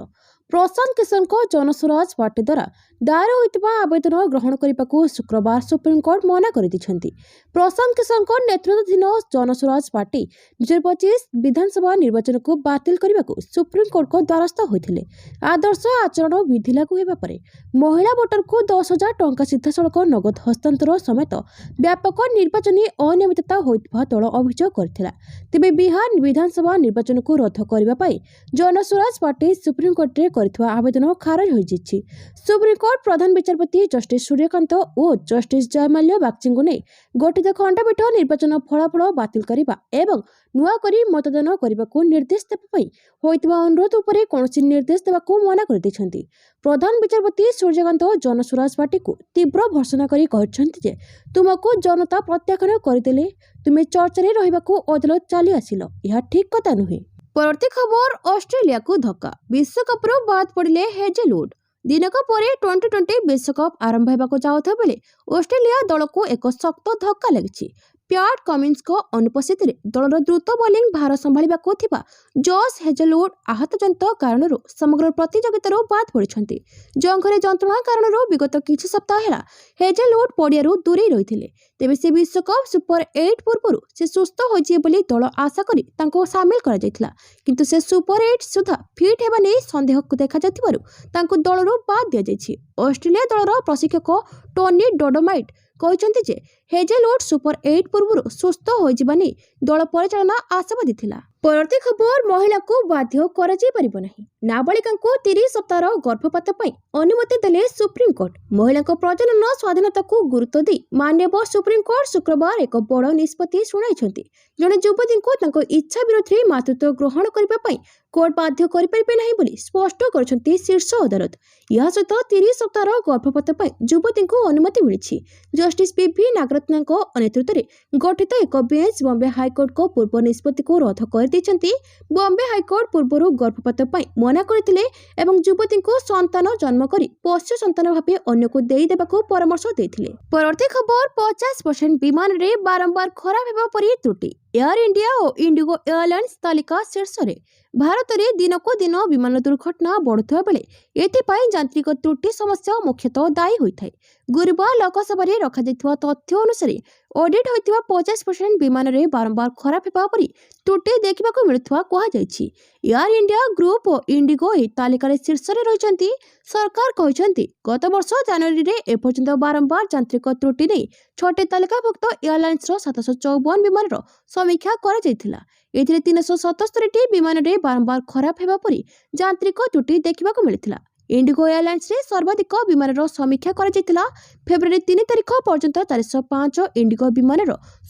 प्रशांत किशोर को जनसुराज पार्टी द्वारा दायर होइतिबा आवेदन ग्रहण करने को शुक्रवार सुप्रीम कोर्ट मना कर दी। प्रशांत किशोर को नेतृत्वाधीन जनसुराज पार्टी 2025 विधानसभा निर्वाचन को बातिल करने को सुप्रीम कोर्ट को द्वारस्थ होते। आदर्श आचरण विधि लागू होगा पर महिला भोटर को 10,000 टंका सीधासलख नगद हस्तांतर समेत व्यापक निर्वाचनी अनियमितता होइतिबा दल अभियोग करथिला। तेबे बिहार विधानसभा निर्वाचन को रद्द करने जनसुराज पार्टी सुप्रीम कोर्ट रे करथिबा आवेदन खारज हो जाइछि। सुप्रीम कोर्ट प्रधान विचारपति जस्टिस सूर्यकांत और जस्टिस जयमाल्य बागची को नहीं गठित खंडपीठ निर्वाचन फलाफल बातिल करने एवं नुआ करी मतदान करने को निर्देश देवाई होइतिबा अनुरोध उपरे कौनसी निर्देश देवाको मना कर दैछन्ति। प्रधान विचारपति सूर्यकांत जनसुराज पार्टी को तीव्र भर्सना करी कहछन्ति जे तुमको जनता प्रत्याख्यान करदेले तुमे चर्चा रहिबाको अदालत चली आसिल, यह ठीक कथा नुहे। परवर्ती खबर ऑस्ट्रेलिया को धक्का। विश्वकप बाद पड़े हेजेलवुड। दिनक पर 2020 विश्वकप आरंभ होगा जाउथा बेले ऑस्ट्रेलिया दल को एक शक्त धक्का लगी। पैट कमिन्स को अनुपस्थित दलर द्रुत बोलिंग भार संभाळा थिबा जॉस हेजेलवुड आहतजनित कारण समग्र प्रतियोगितार बाद पड़ते। जंघरे जंत्रणा कारण विगत किछि सप्ताह है हेजेलवुड पड़ियारू दूरे रही। तेबे से विश्वकप सुपर 8 पूर्व से सुस्थ होइछि बोली दल आशा करी तांको शामिल करा जायतिला, किंतु से सुपर 8 सुधा फिट हेबा नै संदेह देखा जातिबारु तांको दलरू बाद दिया जायछि। ऑस्ट्रेलिया दलर प्रशिक्षक टोनी डोडोमाइट कहते जे हेजेलवुड सुपर 8 पूर्व सुस्थ होइजिबा नै दल परिचालना आशावादी थिला। परवर्ती खबर महिला को बाध्य करा जाय परिबो नाही। नाबालिका को 30 सप्ताह गर्भपात पई अनुमति देले सुप्रीम कोर्ट। महिला को प्रजनन स्वाधीनता को गुरुत्व दे माननीय सुप्रीम कोर्ट शुक्रवार एक बड़ निष्पत्ति सुनाइछन्ति। जने युवती को तांको इच्छा विरोधी मातृत्व ग्रहण करबा पई कोर्ट बाध्य करि परिबे नाही बोली स्पष्ट करछन्ति शीर्ष अदालत। यह सहित 30 सप्ताह गर्भपात पई युवती को अनुमति मिलिछि। जस्टिस पीवी नागरत्न को नेतृत्व में गठित एक बेंच बॉम्बे हाईकोर्ट को पूर्व निष्पत्ति को रद्द कर दैछन्ति। बॉम्बे हाईकोर्ट पूर्व गर्भपात पई मना करथिले एवं युवती को संतान जन्म करी पोष्य संतान भावे अन्य को देई देबाको परामर्श देथिले। परवर्ती खबर 50% विमान रे बारंबार खराब हेबा परि त्रुटि। एयर इंडिया और इंडिगो एयरलाइंस तालिका शीर्ष में। भारत में दिन को दिन विमान दुर्घटना बढ़ुवा बेले एथिपाई यांत्रिक त्रुटि समस्या मुख्यतः दायी होता है। गुरुवार लोकसभा रखा तथ्य अनुसार ऑडिट होता 50% विमान में बारंबार खराब होगा परी त्रुटि देखा मिलुवा कहुई। एयर इंडिया ग्रुप और इंडिगो यह तालिकार शीर्ष में रही। सरकार कहते गत वर्ष जनवरी में एपर्यंत बारंबार यांत्रिक त्रुटि नहीं 6टी तालिकाभुक्त एयरलाइंस 754 विमान समीक्षा करा। 377 विमान में बारंबार खराब होगा परी यांत्रिक त्रुटि देखा मिलता। इंडिगो एयरलाइंस रे सर्वाधिक विमान समीक्षा करा। फेब्रुआरी 3 तारिख पर्यंत 405 इंडिगो विमान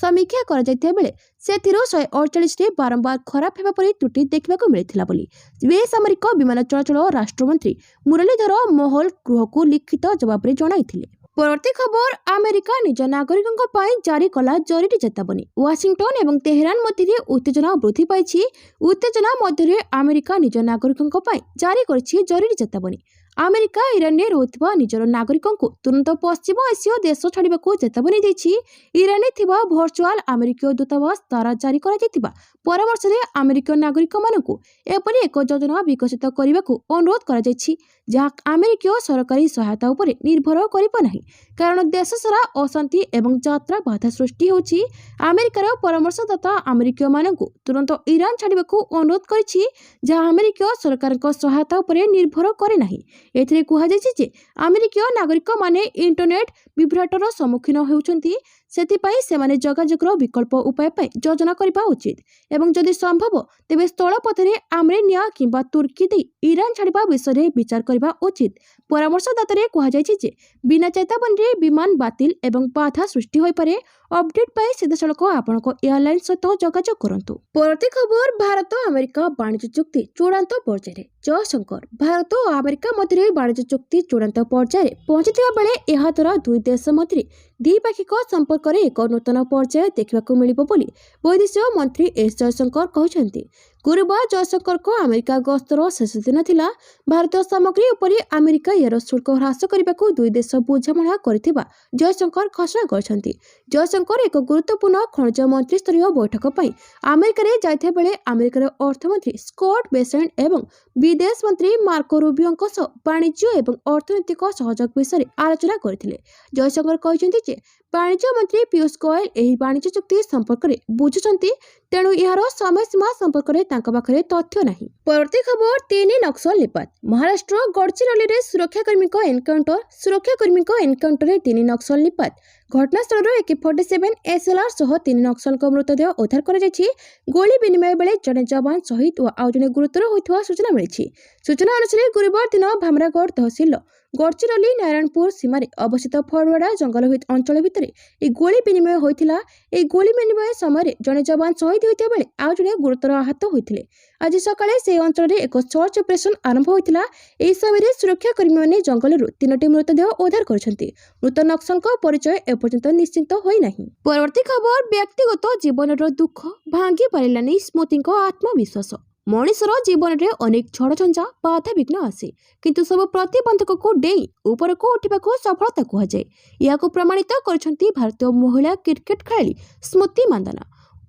समीक्षा करा बेले सेथिरो 148 बारंबार खराब होगा परी त्रुटि देखा मिलता बोली बेसामरिक विमान चलाचल राष्ट्रमंत्री मुरलीधर मोहोल गृह को लिखित जवाब रे जणाइथिले। परवर्ती खबर अमेरिका निज नागरिकों पर जारी कला जरूरी चेतावनी। वाशिंगटन एवं तेहरान मध्य उत्तेजना वृद्धि पाई। उत्तेजना मध्य अमेरिका निज नागरिकों पर जारी करिछि जरूरी चेतावनी। ଆମେରିକା ଇରାନରେ ରହୁଥିବା ନିଜର ନାଗରିକଙ୍କୁ ତୁରନ୍ତ ପଶ୍ଚିମ ଏସୀୟ ଦେଶ ଛାଡ଼ିବାକୁ ଚେତାବନୀ ଦେଇଛି। ଇରାନରେ ଥିବା ଭର୍ଚୁଆଲ ଆମେରିକୀୟ ଦୂତାବାସ ଦ୍ୱାରା ଜାରି କରାଯାଇଥିବା ପରାମର୍ଶରେ ଆମେରିକୀୟ ନାଗରିକମାନଙ୍କୁ ଏପରି ଏକ ଯୋଜନା ବିକଶିତ କରିବାକୁ ଅନୁରୋଧ କରାଯାଇଛି, ଯାହା ଆମେରିକୀୟ ସରକାରୀ ସହାୟତା ଉପରେ ନିର୍ଭର କରିବ ନାହିଁ, କାରଣ ଦେଶ ସାରା ଅଶାନ୍ତି ଏବଂ ଯାତ୍ରା ବାଧା ସୃଷ୍ଟି ହେଉଛି। ଆମେରିକାର ପରାମର୍ଶଦାତା ଆମେରିକୀୟମାନଙ୍କୁ ତୁରନ୍ତ ଇରାନ ଛାଡ଼ିବାକୁ ଅନୁରୋଧ କରିଛି, ଯାହା ଆମେରିକୀୟ ସରକାରଙ୍କ ସହାୟତା ଉପରେ ନିର୍ଭର କରେ ନାହିଁ। ଏଥିରେ କୁହାଯାଇଛି ଯେ ଆମେରିକୀୟ ନାଗରିକମାନେ ଇଣ୍ଟରନେଟ୍ ବିଭ୍ରାଟର ସମ୍ମୁଖୀନ ହେଉଛନ୍ତି, ସେଥିପାଇଁ ସେମାନେ ଯୋଗାଯୋଗର ବିକଳ୍ପ ଉପାୟ ପାଇଁ ଯୋଜନା କରିବା ଉଚିତ ଏବଂ ଯଦି ସମ୍ଭବ ତେବେ ସ୍ଥଳପଥରେ ଆର୍ମେନିଆ କିମ୍ବା ତୁର୍କୀ ଦେଇ ଇରାନ ଛାଡ଼ିବା ବିଷୟରେ ବିଚାର କରିବା ଉଚିତ। ପରାମର୍ଶଦାତାରେ କୁହାଯାଇଛି ଯେ ବିନା ଚେତାବନୀରେ ବିମାନ ବାତିଲ ଏବଂ ବାଧା ସୃଷ୍ଟି ହୋଇପାରେ। ଅପଡେଟ୍ ପାଇଁ ସିଧାସଳଖ ଆପଣଙ୍କ ଏୟାରଲାଇନ୍ ସହିତ ଯୋଗାଯୋଗ କରନ୍ତୁ। ପରବର୍ତ୍ତୀ ଖବର, ଭାରତ ଆମେରିକା ବାଣିଜ୍ୟ ଚୁକ୍ତି ଚୂଡ଼ାନ୍ତ ପର୍ଯ୍ୟାୟରେ। ଜୟଶଙ୍କର, ଭାରତ ଓ ଆମେରିକା ମଧ୍ୟରେ ବାଣିଜ୍ୟ ଚୁକ୍ତି ଚୂଡ଼ାନ୍ତ ପର୍ଯ୍ୟାୟରେ ପହଞ୍ଚିଥିବା ବେଳେ ଏହାଦ୍ୱାରା ଦୁଇ ଦେଶ ମଧ୍ୟରେ ଦ୍ୱିପାକ୍ଷିକ ସମ୍ପର୍କରେ ଏକ ନୂତନ ପର୍ଯ୍ୟାୟ ଦେଖିବାକୁ ମିଳିବ ବୋଲି ବୈଦେଶିକ ମନ୍ତ୍ରୀ ଏସ୍ ଜୟଶଙ୍କର କହିଛନ୍ତି। ଗୁରୁବାର ଜୟଶଙ୍କରଙ୍କ ଆମେରିକା ଗସ୍ତର ଶେଷ ଦିନ ଥିଲା। ଭାରତୀୟ ସାମଗ୍ରୀ ଉପରେ ଆମେରିକା ଏହାର ଶୁଳ୍କ ହ୍ରାସ କରିବାକୁ ଦୁଇ ଦେଶ ବୁଝାମଣା କରିଥିବା ଜୟଶଙ୍କର ଘୋଷଣା କରିଛନ୍ତି। ଜୟଶଙ୍କର ଏକ ଗୁରୁତ୍ୱପୂର୍ଣ୍ଣ ଖଣିଜ ମନ୍ତ୍ରୀସ୍ତରୀୟ ବୈଠକ ପାଇଁ ଆମେରିକାରେ ଯାଇଥିବା ବେଳେ ଆମେରିକାର ଅର୍ଥମନ୍ତ୍ରୀ ସ୍କଟ୍ ବେସେଣ୍ଟ ଏବଂ ବିଦେଶ ମନ୍ତ୍ରୀ ମାର୍କୋ ରୁବିଓଙ୍କ ସହ ବାଣିଜ୍ୟ ଏବଂ ଅର୍ଥନୈତିକ ସହଯୋଗ ବିଷୟରେ ଆଲୋଚନା କରିଥିଲେ। ଜୟଶଙ୍କର କହିଛନ୍ତି ଯେ ବାଣିଜ୍ୟ ମନ୍ତ୍ରୀ ପୀୟୂଷ ଗୋୟଲ ଏହି ବାଣିଜ୍ୟ ଚୁକ୍ତି ସମ୍ପର୍କରେ ବୁଝୁଛନ୍ତି, ତେଣୁ ଏହାର ସମୟସୀମା ସମ୍ପର୍କରେ ତାଙ୍କ ପାଖରେ ତଥ୍ୟ ନାହିଁ। ପରବର୍ତ୍ତୀ ଖବର, 3 ନକ୍ସଲ ନିପାତ। ମହାରାଷ୍ଟ୍ର ଗଡ଼ଚିରୋଲିରେ ସୁରକ୍ଷାକର୍ମୀଙ୍କ ଏନକାଉଣ୍ଟରରେ 3 ନକ୍ସଲ ନିପାତ। ଘଟଣାସ୍ଥଳରୁ AK-47 SLR ସହ 3 ନକ୍ସଲଙ୍କ ମୃତଦେହ ଉଦ୍ଧାର କରାଯାଇଛି। ଗୁଳି ବିନିମୟ ବେଳେ ଜଣେ ଯବାନ ଶହୀଦ ଓ ଆଉ ଜଣେ ଗୁରୁତର ହୋଇଥିବା ସୂଚନା ମିଳିଛି। ସୂଚନା ଅନୁସାରେ ଗୁରୁବାର ଦିନ ଭାମରାଗଡ଼ ତହସିଲର ଗଡ଼ଚିରୋଲି ନାରାୟଣପୁର ସୀମାରେ ଅବସ୍ଥିତ ଫରୱାଡ଼ା ଜଙ୍ଗଲ ଅଞ୍ଚଳ ଭିତରେ ଏହି ଗୁଳି ବିନିମୟ ହୋଇଥିଲା। ଏହି ଗୁଳି ବିନିମୟ ସମୟରେ ଜଣେ ଯବାନ ଶହୀଦ ହୋଇଥିବା ବେଳେ ଆଉ ଜଣେ ଗୁରୁତର ଆହତ ହୋଇଥିଲେ। ଆଜି ସକାଳେ ସେହି ଅଞ୍ଚଳରେ ଏକ ସର୍ଚ୍ଚ ଅପରେସନ ଆରମ୍ଭ ହୋଇଥିଲା। ଏହି ସମୟରେ ସୁରକ୍ଷାକର୍ମୀମାନେ ଜଙ୍ଗଲରୁ 3ଟି ମୃତଦେହ ଉଦ୍ଧାର କରିଛନ୍ତି। ମୃତ ନକ୍ସଲଙ୍କ ପରିଚୟ ଏପର୍ଯ୍ୟନ୍ତ ନିଶ୍ଚିତ ହୋଇନାହିଁ। ପରବର୍ତ୍ତୀ ଖବର, ବ୍ୟକ୍ତିଗତ ଜୀବନର ଦୁଃଖ ଭାଙ୍ଗି ପାରିଲାନି ସ୍ମୃତିଙ୍କ ଆତ୍ମବିଶ୍ୱାସ। ମଣିଷର ଜୀବନରେ ଅନେକ ଝଡ଼ଝଞ୍ଜା ବାଧାବିଘ୍ନ ଆସେ, କିନ୍ତୁ ସବୁ ପ୍ରତିବନ୍ଧକକୁ ଡେଇଁ ଉପରକୁ ଉଠିବାକୁ ସଫଳତା କୁହାଯାଏ। ଏହାକୁ ପ୍ରମାଣିତ କରିଛନ୍ତି ଭାରତୀୟ ମହିଳା କ୍ରିକେଟ ଖେଳାଳି ସ୍ମୃତି ମାନ୍ଧାନା।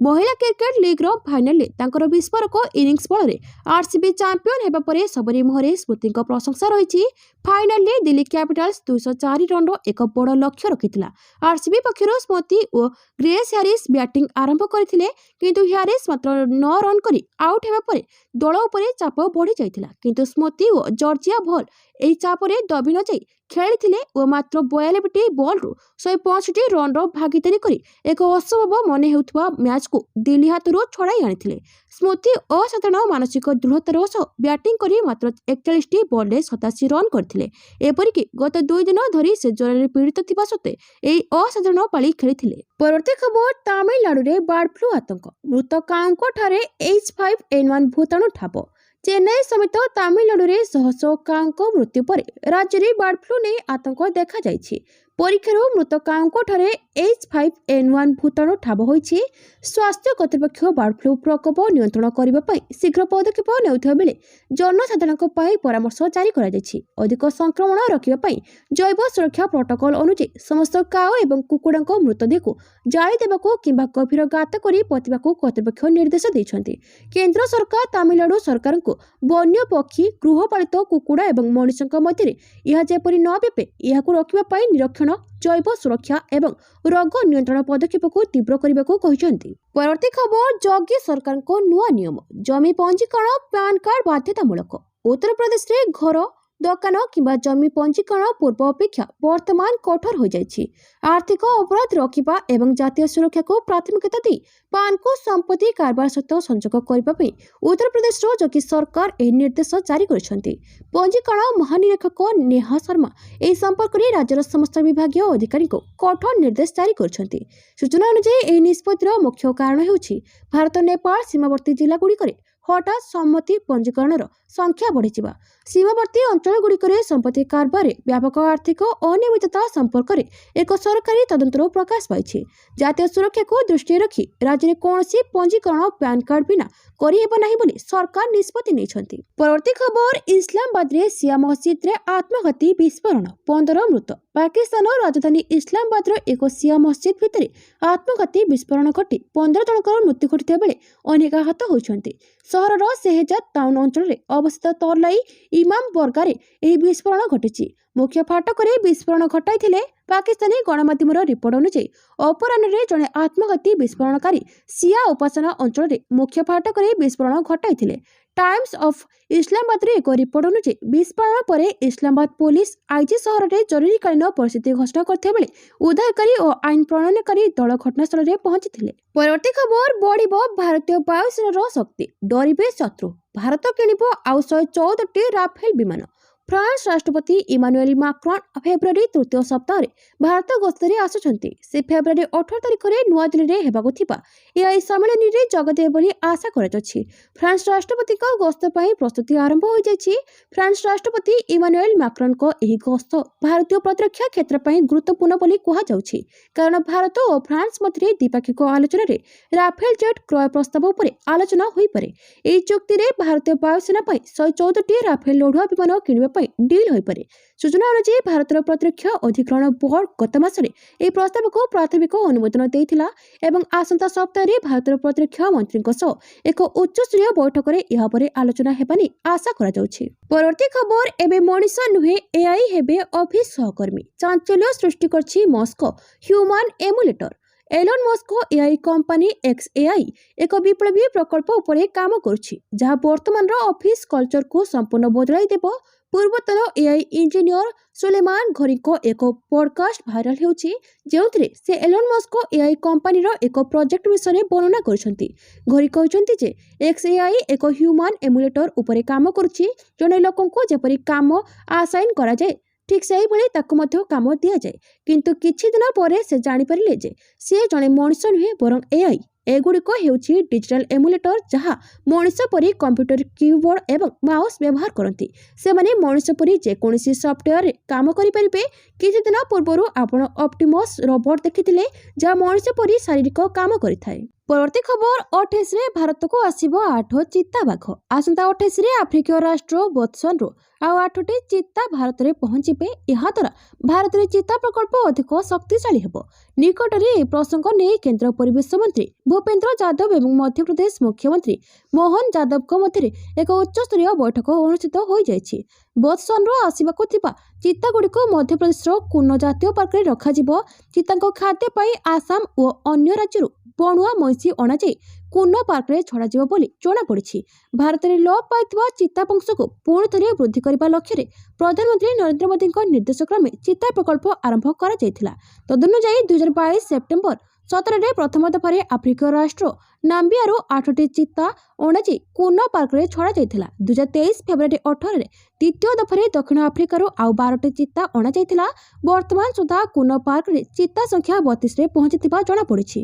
ମହିଳା କ୍ରିକେଟ ଲିଗ୍ର ଫାଇନାଲରେ ତାଙ୍କର ବିସ୍ଫୋରକ ଇନିଂସ ବଳରେ RCB ଚାମ୍ପିୟନ ହେବା ପରେ ସବୁରି ମୁହଁରେ ସ୍ମୃତିଙ୍କ ପ୍ରଶଂସା ରହିଛି। ଫାଇନାଲରେ ଦିଲ୍ଲୀ କ୍ୟାପିଟାଲ୍ସ 204 ରନ୍ର ଏକ ବଡ଼ ଲକ୍ଷ୍ୟ ରଖିଥିଲା। RCB ପକ୍ଷରୁ ସ୍ମୃତି ଓ ଗ୍ରେସ୍ ହ୍ୟାରିସ୍ ବ୍ୟାଟିଂ ଆରମ୍ଭ କରିଥିଲେ, କିନ୍ତୁ ହ୍ୟାରିସ୍ ମାତ୍ର 9 ରନ୍ କରି ଆଉଟ୍ ହେବା ପରେ ଦଳ ଉପରେ ଚାପ ବଢ଼ିଯାଇଥିଲା। କିନ୍ତୁ ସ୍ମୃତି ଓ ଜର୍ଜିଆ ଭଲ୍ ଏହି ଚାପରେ ଦବି ନ ଯାଇ ଖେଳିଥିଲେ ଓ ମାତ୍ର 92ଟି ବଲ୍ରୁ 165 ରନ୍ର ଭାଗିଦାରୀ କରି ଏକ ଅସମ୍ଭବ ମନେ ହେଉଥିବା ମ୍ୟାଚ୍କୁ ଦିଲ୍ଲୀ ହାତରୁ ଛଡ଼ାଇ ଆଣିଥିଲେ। ସ୍ମୃତି ଅସାଧାରଣ ମାନସିକ ଦୃଢ଼ତାର ସହ ବ୍ୟାଟିଂ କରି ମାତ୍ର 41ଟି ବଲ୍ରେ 87 ରନ୍ କରିଥିଲେ। ଏପରିକି ଗତ 2 ଦିନ ଧରି ସେ ଜ୍ୱରରେ ପୀଡ଼ିତ ଥିବା ସତ୍ତ୍ୱେ ଏହି ଅସାଧାରଣ ପାଳି ଖେଳିଥିଲେ। ପରବର୍ତ୍ତୀ ଖବର, ତାମିଲନାଡୁରେ ବାର୍ଡ ଫ୍ଲୁ ଆତଙ୍କ। ମୃତ କାଉଙ୍କ ଠାରେ H5N1 ଭୂତାଣୁ ଠାବ। ଚେନ୍ନାଇ ସମେତ ତାମିଲନାଡୁରେ ଶହ ଶହ କାଉଙ୍କ ମୃତ୍ୟୁ ପରେ ରାଜ୍ୟରେ ବାର୍ଡ ଫ୍ଲୁ ନେଇ ଆତଙ୍କ ଦେଖାଯାଇଛି। ପରୀକ୍ଷାରୁ ମୃତ କାଉଙ୍କ ଠାରେ H5N1 ଭୂତାଣୁ ଠାବ ହୋଇଛି। ସ୍ୱାସ୍ଥ୍ୟ କର୍ତ୍ତୃପକ୍ଷ ବାର୍ଡ ଫ୍ଲୁ ପ୍ରକୋପ ନିୟନ୍ତ୍ରଣ କରିବା ପାଇଁ ଶୀଘ୍ର ପଦକ୍ଷେପ ନେଉଥିବା ବେଳେ ଜନସାଧାରଣଙ୍କ ପାଇଁ ପରାମର୍ଶ ଜାରି କରାଯାଇଛି। ଅଧିକ ସଂକ୍ରମଣ ରୋକିବା ପାଇଁ ଜୈବ ସୁରକ୍ଷା ପ୍ରୋଟୋକଲ ଅନୁଯାୟୀ ସମସ୍ତ କାଉ ଏବଂ କୁକୁଡ଼ାଙ୍କ ମୃତଦେହକୁ ଜାଳି ଦେବାକୁ କିମ୍ବା ଗଭୀର ଗାତ କରି ପୋତିବାକୁ କର୍ତ୍ତୃପକ୍ଷ ନିର୍ଦ୍ଦେଶ ଦେଇଛନ୍ତି। କେନ୍ଦ୍ର ସରକାର ତାମିଲନାଡୁ ସରକାରଙ୍କୁ ବନ୍ୟ ପକ୍ଷୀ, ଗୃହପାଳିତ କୁକୁଡ଼ା ଏବଂ ମଣିଷଙ୍କ ମଧ୍ୟରେ ଏହା ଯେପରି ନ ବ୍ୟାପେ ଏହାକୁ ରୋକିବା ପାଇଁ ନିରୀକ୍ଷଣ, ଜୈବ ସୁରକ୍ଷା ଏବଂ ରୋଗ ନିୟନ୍ତ୍ରଣ ପଦକ୍ଷେପକୁ ତୀବ୍ର କରିବାକୁ କହିଛନ୍ତି। ପରବର୍ତ୍ତୀ ଖବର, ଯୋଗୀ ସରକାରଙ୍କ ନୂଆ ନିୟମ। ଜମି ପଞ୍ଜୀକରଣ ପ୍ୟାନ୍ କାର୍ଡ ବାଧ୍ୟତାମୂଳକ। ଉତ୍ତରପ୍ରଦେଶରେ ଘର, ଦୋକାନ କିମ୍ବା ଜମି ପଞ୍ଜୀକରଣ ପୂର୍ବ ଅପେକ୍ଷା ବର୍ତ୍ତମାନ କଠୋର ହୋଇଯାଇଛି। ଆର୍ଥିକ ଅପରାଧ ରୋକିବା ଏବଂ ଜାତୀୟ ସୁରକ୍ଷାକୁ ପ୍ରାଥମିକତା ଦେଇ ପାନ୍କୁ ସମ୍ପତ୍ତି କାରବାର ସହିତ ସଂଯୋଗ କରିବା ପାଇଁ ଉତ୍ତରପ୍ରଦେଶର ଯୋଗୀ ସରକାର ଏହି ନିର୍ଦ୍ଦେଶ ଜାରି କରିଛନ୍ତି। ପଞ୍ଜୀକରଣ ମହାନିରୀକ୍ଷକ ନେହା ଶର୍ମା ଏହି ସମ୍ପର୍କରେ ରାଜ୍ୟର ସମସ୍ତ ବିଭାଗୀୟ ଅଧିକାରୀଙ୍କୁ କଠୋର ନିର୍ଦ୍ଦେଶ ଜାରି କରିଛନ୍ତି। ସୂଚନା ଅନୁଯାୟୀ ଏହି ନିଷ୍ପତ୍ତିର ମୁଖ୍ୟ କାରଣ ହେଉଛି ଭାରତ ନେପାଳ ସୀମାବର୍ତ୍ତୀ ଜିଲ୍ଲାଗୁଡ଼ିକରେ ହଠାତ୍ ସମ୍ମତି ପଞ୍ଜୀକରଣର ସଂଖ୍ୟା ବଢ଼ିଯିବା। ସୀମାବର୍ତ୍ତୀ ଅଞ୍ଚଳଗୁଡ଼ିକରେ ସମ୍ପତ୍ତି କାରବାରରେ ବ୍ୟାପକ ଆର୍ଥିକ ଅନିୟମିତତା ସମ୍ପର୍କରେ ଏକ ସରକାରୀ ତଦନ୍ତରୁ ପ୍ରକାଶ ପାଇଛି। ଜାତୀୟ ସୁରକ୍ଷାକୁ ଦୃଷ୍ଟିରେ ରଖି ରାଜ୍ୟରେ କୌଣସି ପଞ୍ଜୀକରଣ ପ୍ୟାନ୍ କାର୍ଡ ବିନା କରିହେବ ନାହିଁ ବୋଲି ସରକାର ନିଷ୍ପତ୍ତି ନେଇଛନ୍ତି। ପରବର୍ତ୍ତୀ ଖବର, ଇସଲାମାବାଦରେ ଶିଆ ମସଜିଦରେ ଆତ୍ମଘାତୀ ବିସ୍ଫୋରଣ, 15 ମୃତ। ପାକିସ୍ତାନ ରାଜଧାନୀ ଇସଲାମାବାଦର ଏକ ଶିଆ ମସଜିଦ ଭିତରେ ଆତ୍ମଘାତୀ ବିସ୍ଫୋରଣ ଘଟି 15 ଜଣଙ୍କର ମୃତ୍ୟୁ ଘଟିଥିବା ବେଳେ ଅନେକ ଆହତ ହୋଇଛନ୍ତି। ସହରର ସେହେଜାଦ ଟାଉନ ଅଞ୍ଚଳରେ ଅବସ୍ଥିତ ତର୍ଲାଇ ଇମାମ ବର୍ଗାରେ ଏହି ବିସ୍ଫୋରଣ ଘଟିଛି। ମୁଖ୍ୟ ଫାଟକରେ ବିସ୍ଫୋରଣ ଘଟାଇଥିଲେ। ପାକିସ୍ତାନୀ ଗଣମାଧ୍ୟମର ରିପୋର୍ଟ ଅନୁଯାୟୀ ଅପରାହ୍ନରେ ଜଣେ ଆତ୍ମଘାତୀ ବିସ୍ଫୋରଣକାରୀ ଶିଆ ଉପାସନା ଅଞ୍ଚଳରେ ମୁଖ୍ୟ ଫାଟକରେ ବିସ୍ଫୋରଣ ଘଟାଇଥିଲେ। ଟାଇମ୍ସ ଅଫ୍ ଇସଲାମାବାଦର ଏକ ରିପୋର୍ଟ ଅନୁଯାୟୀ ବିସ୍ଫୋରଣ ପରେ ଇସଲାମାବାଦ ପୋଲିସ ଆଇଜି ସହରରେ ଜରୁରୀକାଳୀନ ପରିସ୍ଥିତି ଘୋଷଣା କରିଥିବା ବେଳେ ଉଦ୍ଧାରକାରୀ ଓ ଆଇନ ପ୍ରଣୟନକାରୀ ଦଳ ଘଟଣାସ୍ଥଳରେ ପହଞ୍ଚିଥିଲେ। ପରବର୍ତ୍ତୀ ଖବର, ବଢ଼ିବ ଭାରତୀୟ ବାୟୁସେନାର ଶକ୍ତି, ଡରିବେ ଶତ୍ରୁ। ଭାରତ କିଣିବ ଆଉ 114ଟି ରାଫେଲ ବିମାନ। ଫ୍ରାନ୍ସ ରାଷ୍ଟ୍ରପତି ଇମାନୁଏଲ ମାକ୍ରନ୍ ଫେବ୍ରୁଆରୀ ତୃତୀୟ ସପ୍ତାହରେ ଭାରତ ଗସ୍ତରେ ଆସୁଛନ୍ତି। ସେ ଫେବ୍ରୁଆରୀ 18 ତାରିଖରେ ନୂଆଦିଲ୍ଲୀରେ ହେବାକୁ ଥିବା ଏଆଇ ସମ୍ମିଳନୀରେ ଯୋଗଦେବେ ବୋଲି ଆଶା କରାଯାଉଛି। ଫ୍ରାନ୍ସ ରାଷ୍ଟ୍ରପତିଙ୍କ ଗସ୍ତ ପାଇଁ ପ୍ରସ୍ତୁତି ଆରମ୍ଭ ହୋଇଯାଇଛି। ଫ୍ରାନ୍ସ ରାଷ୍ଟ୍ରପତି ଇମାନୁଏଲ ମାକ୍ରନ୍ଙ୍କ ଏହି ଗସ୍ତ ଭାରତୀୟ ପ୍ରତିରକ୍ଷା କ୍ଷେତ୍ର ପାଇଁ ଗୁରୁତ୍ୱପୂର୍ଣ୍ଣ ବୋଲି କୁହାଯାଉଛି, କାରଣ ଭାରତ ଓ ଫ୍ରାନ୍ସ ମଧ୍ୟରେ ଦ୍ୱିପାକ୍ଷିକ ଆଲୋଚନାରେ ରାଫେଲ ଜେଟ୍ କ୍ରୟ ପ୍ରସ୍ତାବ ଉପରେ ଆଲୋଚନା ହୋଇପାରେ। ଏହି ଚୁକ୍ତିରେ ଭାରତୀୟ ବାୟୁସେନା ପାଇଁ 114ଟି ରାଫେଲ ଲଢୁଆ ବିମାନ କିଣିବା ପାଇଁ ଡିଲ୍ ହୋଇପାରେ। ସୂଚନା ଅନୁଯାୟୀ ଭାରତର ପ୍ରତିରକ୍ଷା ଅଧିଗ୍ରହଣ ବୋର୍ଡ ଗତ ମାସରେ ଏହି ପ୍ରସ୍ତାବକୁ ପ୍ରାଥମିକ ଅନୁମୋଦନ ଦେଇଥିଲା ଏବଂ ଆସନ୍ତା ସପ୍ତାହରେ ଭାରତର ପ୍ରତିରକ୍ଷା ମନ୍ତ୍ରୀଙ୍କ ସହ ଏକ ଉଚ୍ଚସ୍ତରୀୟ ବୈଠକରେ ଏହା ଉପରେ ଆଲୋଚନା ହେବା ନେଇ ଆଶା କରାଯାଉଛି। ପରବର୍ତ୍ତୀ ଖବର, ଏବେ ମଣିଷ ନୁହେଁ ଏଆଇ ହେବେ ଅଫିସ ସହକର୍ମୀ। ଚାଞ୍ଚଲ୍ୟ ସୃଷ୍ଟି କରିଛି ମସ୍କୋ human emulator. Elon Musk AI company XAI ଏକ ବିପ୍ଳବୀ ପ୍ରକଳ୍ପ ଉପରେ କାମ କରୁଛି, ଯାହା ବର୍ତ୍ତମାନର ଅଫିସ କଲଚରକୁ ସମ୍ପୂର୍ଣ୍ଣ ବଦଳାଇ ଦେବ। ପୂର୍ବତନ ଏଆଇ ଇଞ୍ଜିନିୟର ସୁଲେମାନ ଘୋରୀଙ୍କ ଏକ ପଡକାଷ୍ଟ ଭାଇରାଲ ହେଉଛି, ଯେଉଁଥିରେ ସେ ଏଲନ୍ ମସ୍କ ଏଆଇ କମ୍ପାନୀର ଏକ ପ୍ରୋଜେକ୍ଟ ବିଷୟରେ ବର୍ଣ୍ଣନା କରିଛନ୍ତି। ଘୋରୀ କହିଛନ୍ତି ଯେ XAI ଏକ ହ୍ୟୁମାନ ଏମୁଲେଟର ଉପରେ କାମ କରୁଛି। ଜଣେ ଲୋକଙ୍କୁ ଯେପରି କାମ ଆସାଇନ କରାଯାଏ, ଠିକ୍ ସେହିଭଳି ତାକୁ ମଧ୍ୟ କାମ ଦିଆଯାଏ। କିନ୍ତୁ କିଛି ଦିନ ପରେ ସେ ଜାଣିପାରିଲେ ଯେ ସିଏ ଜଣେ ମଣିଷ ନୁହେଁ ବରଂ ଏଆଇ। ଏଗୁଡ଼ିକ ହେଉଛି ଡିଜିଟାଲ ଏମୁଲେଟର, ଯାହା ମଣିଷ ପରି କମ୍ପ୍ୟୁଟର କିବୋର୍ଡ ଏବଂ ମାଉସ ବ୍ୟବହାର କରନ୍ତି। ସେମାନେ ମଣିଷ ପରି ଯେକୌଣସି ସଫ୍ଟୱେୟାରରେ କାମ କରିପାରିବେ। କିଛି ଦିନ ପୂର୍ବରୁ ଆପଣ ଅପ୍ଟିମସ୍ ରୋବଟ ଦେଖିଥିଲେ, ଯାହା ମଣିଷ ପରି ଶାରୀରିକ କାମ କରିଥାଏ। ପରବର୍ତ୍ତୀ ଖବର, 28ରେ ଭାରତକୁ ଆସିବ 8 ଚିତାବାଘ। ଆସନ୍ତା 28ରେ ଆଫ୍ରିକୀୟ ରାଷ୍ଟ୍ର ବୋତ୍ସୁଆନାରୁ ଆଉ 8ଟି ଚିତା ଭାରତରେ ପହଞ୍ଚିବେ। ଏହାଦ୍ୱାରା ଭାରତରେ ଚିତା ପ୍ରକଳ୍ପ ଅଧିକ ଶକ୍ତିଶାଳୀ ହେବ। ନିକଟରେ ଏହି ପ୍ରସଙ୍ଗ ନେଇ କେନ୍ଦ୍ର ପରିବେଶ ମନ୍ତ୍ରୀ ଭୂପେନ୍ଦ୍ର ଯାଦବ ଏବଂ ମଧ୍ୟପ୍ରଦେଶ ମୁଖ୍ୟମନ୍ତ୍ରୀ ମୋହନ ଯାଦବଙ୍କ ମଧ୍ୟରେ ଏକ ଉଚ୍ଚସ୍ତରୀୟ ବୈଠକ ଅନୁଷ୍ଠିତ ହୋଇଯାଇଛି। ବୋତ୍ସୁଆନାରୁ ଆସିବାକୁ ଥିବା ଚିତାଗୁଡ଼ିକୁ ମଧ୍ୟପ୍ରଦେଶର କୁନ ଜାତୀୟ ପାର୍କରେ ରଖାଯିବ। ଚିତାଙ୍କ ଖାଦ୍ୟ ପାଇଁ ଆସାମ ଓ ଅନ୍ୟ ରାଜ୍ୟରୁ ବଣୁଆ ମଇଁଷି ଅଣାଯାଇ କୁନ ପାର୍କରେ ଛଡ଼ାଯିବ ବୋଲି ଜଣାପଡ଼ିଛି। ଭାରତରେ ଲୋପ ପାଇଥିବା ଚିତା ବଂଶକୁ ପୁଣି ଥରେ ବୃଦ୍ଧି କରିବା ଲକ୍ଷ୍ୟରେ ପ୍ରଧାନମନ୍ତ୍ରୀ ନରେନ୍ଦ୍ର ମୋଦିଙ୍କ ନିର୍ଦ୍ଦେଶ କ୍ରମେ ଚିତା ପ୍ରକଳ୍ପ ଆରମ୍ଭ କରାଯାଇଥିଲା। ତଦନୁଯାୟୀ 2022 ସେପ୍ଟେମ୍ବର 17ରେ ପ୍ରଥମ ଦଫାରେ ଆଫ୍ରିକୀୟ ରାଷ୍ଟ୍ର ନାମ୍ବିଆରୁ 8ଟି ଚିତା ଅଣାଯାଇ କୁନ ପାର୍କରେ ଛଡ଼ାଯାଇଥିଲା। 2023 ଫେବ୍ରୁଆରୀ 18ରେ ଦ୍ୱିତୀୟ ଦଫାରେ ଦକ୍ଷିଣ ଆଫ୍ରିକାରୁ ଆଉ 12ଟି ଚିତା ଅଣାଯାଇଥିଲା। ବର୍ତ୍ତମାନ ସୁଦ୍ଧା କୁନ ପାର୍କରେ ଚିତା ସଂଖ୍ୟା 32ରେ ପହଞ୍ଚିଥିବା ଜଣାପଡ଼ିଛି।